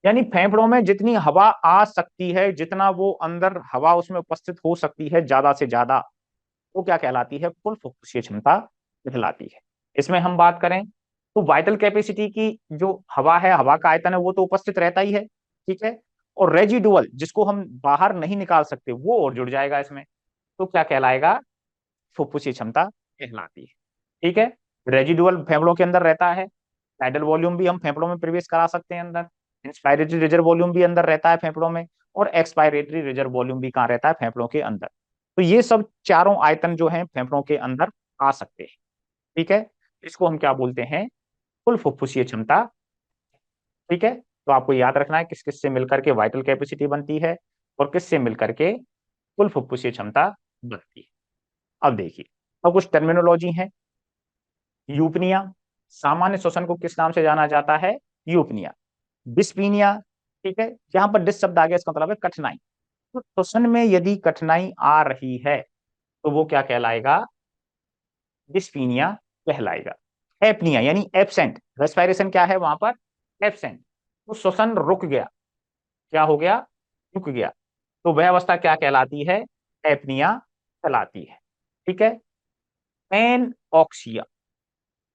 यानी फेफड़ों में जितनी हवा आ सकती है, जितना वो अंदर हवा उसमें उपस्थित हो सकती है ज्यादा से ज्यादा, वो क्या कहलाती है? फुल फुफ्फुसीय क्षमता कहलाती है। इसमें हम बात करें तो वाइटल कैपेसिटी की जो हवा है, हवा का आयतन है, वो तो उपस्थित रहता ही है, ठीक है, और रेजिडुअल जिसको हम बाहर नहीं निकाल सकते वो और जुड़ जाएगा इसमें, तो क्या कहलाएगा? फुफ्फुसीय क्षमता कहलाती है। ठीक है, रेजिडुअल फेफड़ों के अंदर रहता है, टाइडल वॉल्यूम भी हम फेफड़ों में प्रवेश करा सकते हैं अंदर, इंस्पायरेटरी रिजर्व वॉल्यूम भी अंदर रहता है फेफड़ों में, और एक्सपायरेटरी रिजर्व वॉल्यूम भी कहाँ रहता है? फेफड़ों के अंदर। तो ये सब चारों आयतन जो हैं फेफड़ों के अंदर आ सकते हैं। ठीक है, इसको हम क्या बोलते हैं? कुल फुफ्फुसीय क्षमता। ठीक है, तो आपको याद रखना है किस किस से मिलकर के वाइटल कैपेसिटी बनती है और किस से मिलकर के कुल फुफ्फुसीय क्षमता बनती है। अब देखिए, अब कुछ टर्मिनोलॉजी है। यूपनिया, सामान्य श्वसन को किस नाम से जाना जाता है? यूपनिया। डिस्पीनिया, ठीक है, यहां पर डिस शब्द आ गया, इसका मतलब है कठिनाई, तो श्वसन में यदि कठिनाई आ रही है तो वो क्या कहलाएगा? डिस्पीनिया कहलाएगा। एपनिया यानी एब्सेंट, रेस्पिरेशन क्या है वहां पर? एब्सेंट, तो श्वसन रुक गया, क्या हो गया? रुक गया, तो वह अवस्था क्या कहलाती है? एपनिया कहलाती है। ठीक है, एन ऑक्सिया,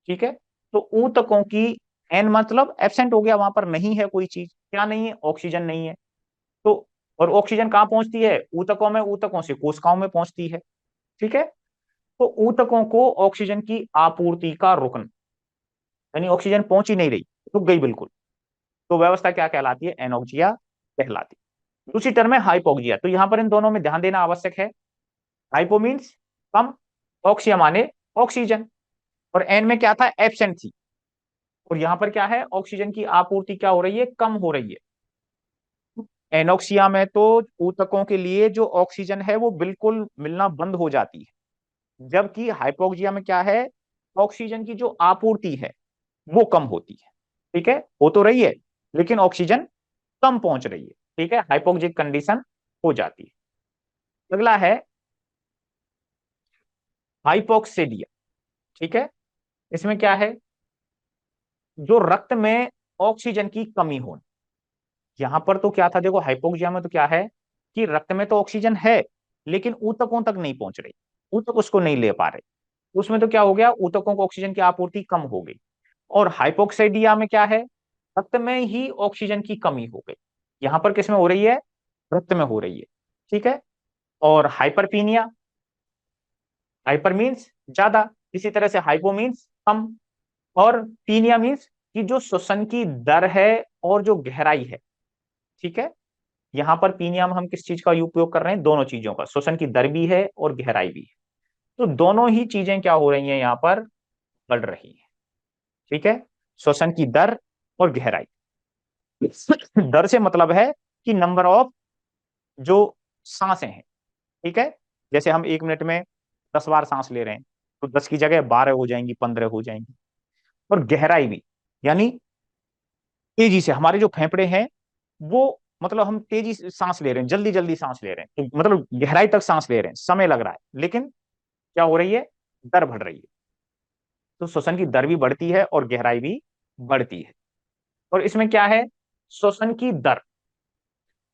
ठीक है, तो ऊतकों की, एन मतलब एब्सेंट हो गया, वहां पर नहीं है कोई चीज, क्या नहीं है? ऑक्सीजन नहीं है, तो और ऑक्सीजन कहाँ पहुंचती है? ऊतकों में, ऊतकों से कोशिकाओं में पहुंचती है। ठीक है, तो ऊतकों को ऑक्सीजन की आपूर्ति का रुकन, यानी ऑक्सीजन पहुंच ही नहीं रही, रुक गई बिल्कुल, तो व्यवस्था क्या कहलाती है? एनोक्सिया कहलाती है। दूसरी टर्म है हाइपोक्सिया, तो यहां पर इन दोनों में ध्यान देना आवश्यक है। हाइपो मीन्स कम, ऑक्सिया माने ऑक्सीजन, और एन में क्या था? एब्सेंट थी, और यहां पर क्या है? ऑक्सीजन की आपूर्ति क्या हो रही है? कम हो रही है। एनोक्सिया में तो ऊतकों के लिए जो ऑक्सीजन है वो बिल्कुल मिलना बंद हो जाती है, जबकि हाइपोक्सिया में क्या है? ऑक्सीजन की जो आपूर्ति है वो कम होती है। ठीक है, हो तो रही है लेकिन ऑक्सीजन कम पहुंच रही है। ठीक है, हाइपोक्सिक कंडीशन हो जाती है। अगला है हाइपोक्सिडिया। ठीक है, इसमें क्या है? जो रक्त में ऑक्सीजन की कमी होना। यहां पर तो क्या था, देखो हाइपोक्सिया में तो क्या है कि रक्त में तो ऑक्सीजन है, लेकिन ऊतकों तक नहीं पहुंच रही, ऊतक उसको नहीं ले पा रहे। उसमें तो क्या हो गया, ऊतकों को ऑक्सीजन की आपूर्ति कम हो गई। और हाइपोक्साइडिया में क्या है, रक्त में ही ऑक्सीजन की कमी हो गई। यहां पर किसमें हो रही है, रक्त में हो रही है। ठीक है। और हाइपरपीनिया, हाइपर मीन्स ज्यादा, इसी तरह से हाइपो मीन्स कम, और पीनिया मीन्स कि जो श्वसन की दर है और जो गहराई है। ठीक है। यहां पर पीनिया में हम किस चीज का उपयोग कर रहे हैं, दोनों चीजों का, श्वसन की दर भी है और गहराई भी है। तो दोनों ही चीजें क्या हो रही हैं यहां पर, बढ़ रही है। ठीक है। श्वसन की दर और गहराई। दर से मतलब है कि नंबर ऑफ जो सांसें हैं। ठीक है। जैसे हम 1 मिनट में 10 बार सांस ले रहे हैं, तो 10 की जगह 12 हो जाएंगी, 15 हो जाएंगी। और गहराई भी, यानी तेजी से हमारे जो फेफड़े हैं वो, मतलब हम तेजी से सांस ले रहे हैं, जल्दी जल्दी सांस ले रहे हैं, तो मतलब गहराई तक सांस ले रहे हैं, समय लग रहा है, लेकिन क्या हो रही है, दर बढ़ रही है। तो श्वसन की दर भी बढ़ती है और गहराई भी बढ़ती है। और इसमें क्या है, श्वसन की दर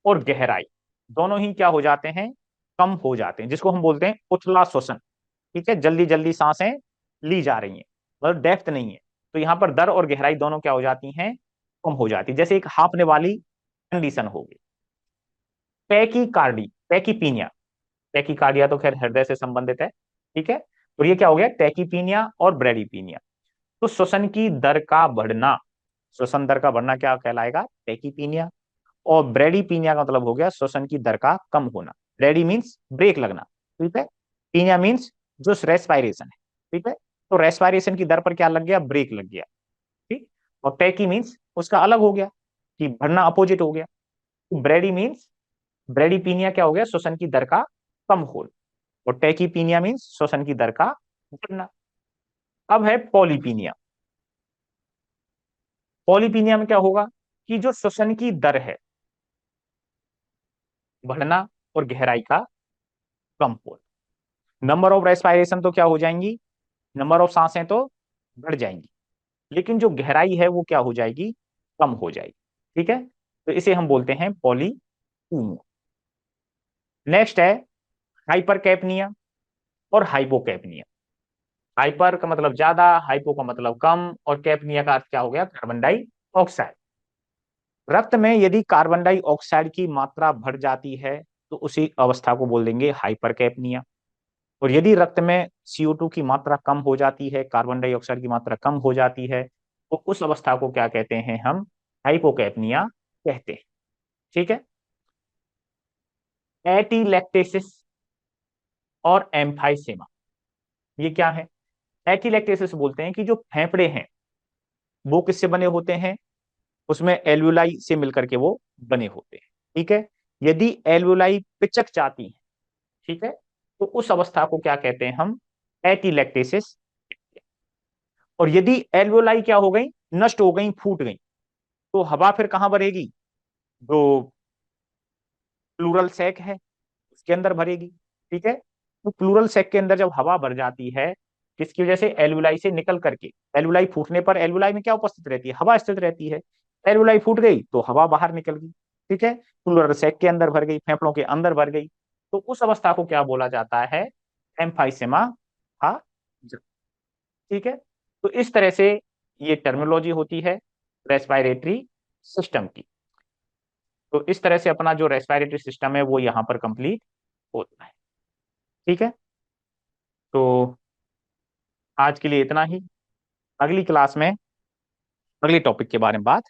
और गहराई दोनों ही क्या हो जाते हैं, कम हो जाते हैं, जिसको हम बोलते हैं उथला श्वसन। ठीक है, जल्दी जल्दी सांसें ली जा रही हैं, मतलब डेप्थ नहीं है। तो यहाँ पर दर और गहराई दोनों क्या हो जाती हैं, कम हो जाती है। जैसे एक हांफने वाली कंडीशन होगी। टैकीकार्डी, टैकीपीनिया, टैकीकार्डिया तो खैर हृदय से संबंधित है। ठीक है। तो ये क्या हो गया, टैकीपीनिया और ब्रेडीपीनिया। तो श्वसन की दर का बढ़ना, श्वसन दर का बढ़ना क्या कहलाएगा, टैकीपीनिया। और ब्रेडीपीनिया का मतलब हो गया श्वसन की दर का कम होना। ब्रेडी मीन्स ब्रेक लगना। ठीक है। पीनिया मीन्स जो रेस्पायरेशन है। ठीक है। तो रेस्पायरेशन की दर पर क्या लग गया, ब्रेक लग गया। ठीक। और टैकी मीन्स उसका अलग हो गया, कि बढ़ना अपोजिट हो गया। तो ब्रेडी मीन्स, ब्रेडीपीनिया क्या हो गया, श्वसन की दर का कम होना। और टैकीपीनिया मीन्स श्वसन की दर का बढ़ना। अब है पॉलीपीनिया। पॉलीपीनिया में क्या होगा कि जो श्वसन की दर है, बढ़ना और गहराई का कम होना। नंबर ऑफ रेस्पायरेशन तो क्या हो जाएंगी, नंबर ऑफ सांसें तो बढ़ जाएंगी, लेकिन जो गहराई है वो क्या हो जाएगी, कम हो जाएगी। ठीक है। तो इसे हम बोलते हैं पॉलीपीनिया। नेक्स्ट है हाइपरकैपनिया और हाइपोकैपनिया। हाइपर का मतलब ज्यादा, हाइपो का मतलब कम, और कैपनिया का अर्थ क्या हो गया, कार्बन डाइऑक्साइड। रक्त में यदि कार्बन डाइऑक्साइड की मात्रा बढ़ जाती है तो उसी अवस्था को बोल देंगे हाइपरकैपनिया। और यदि रक्त में CO2 की मात्रा कम हो जाती है, कार्बन डाइऑक्साइड की मात्रा कम हो जाती है, तो उस अवस्था को क्या कहते हैं, हम हाइपोकैपनिया कहते हैं। ठीक है। एटीलैक्टेसिस और एम्फाइसेमा, ये क्या है। एटीलैक्टेसिस बोलते हैं कि जो फेफड़े हैं वो किससे बने होते हैं, उसमें एल्वुलाई से मिलकर के वो बने होते हैं। ठीक है। यदि एल्वुलाई पिचक जाती है, ठीक है, तो उस अवस्था को क्या कहते हैं हम, एटीलैक्टेसिस। और यदि एल्वुलाई क्या हो गई, नष्ट हो गई, फूट गई, तो हवा फिर कहां भरेगी, जो प्लूरल सैक है उसके अंदर भरेगी। ठीक है। तो प्लूरल सैक के अंदर जब हवा भर जाती है, किसकी वजह से, एल्वुलाई से निकल करके, एल्वुलाई फूटने पर एल्वुलाई में क्या उपस्थित रहती है, हवा स्थित रहती है। एल्वुलाई फूट गई तो हवा बाहर निकल गई। ठीक है। प्लूरल सैक के अंदर भर गई, फेफड़ों के अंदर भर गई, तो उस अवस्था को क्या बोला जाता है, एम्फाइसेमा हा। ठीक है। तो इस तरह से ये टर्मिनोलॉजी होती है रेस्पिरेटरी सिस्टम की। तो इस तरह से अपना जो रेस्पिरेटरी सिस्टम है वो यहाँ पर कंप्लीट होता है। ठीक है। तो आज के लिए इतना ही। अगली क्लास में अगले टॉपिक के बारे में बात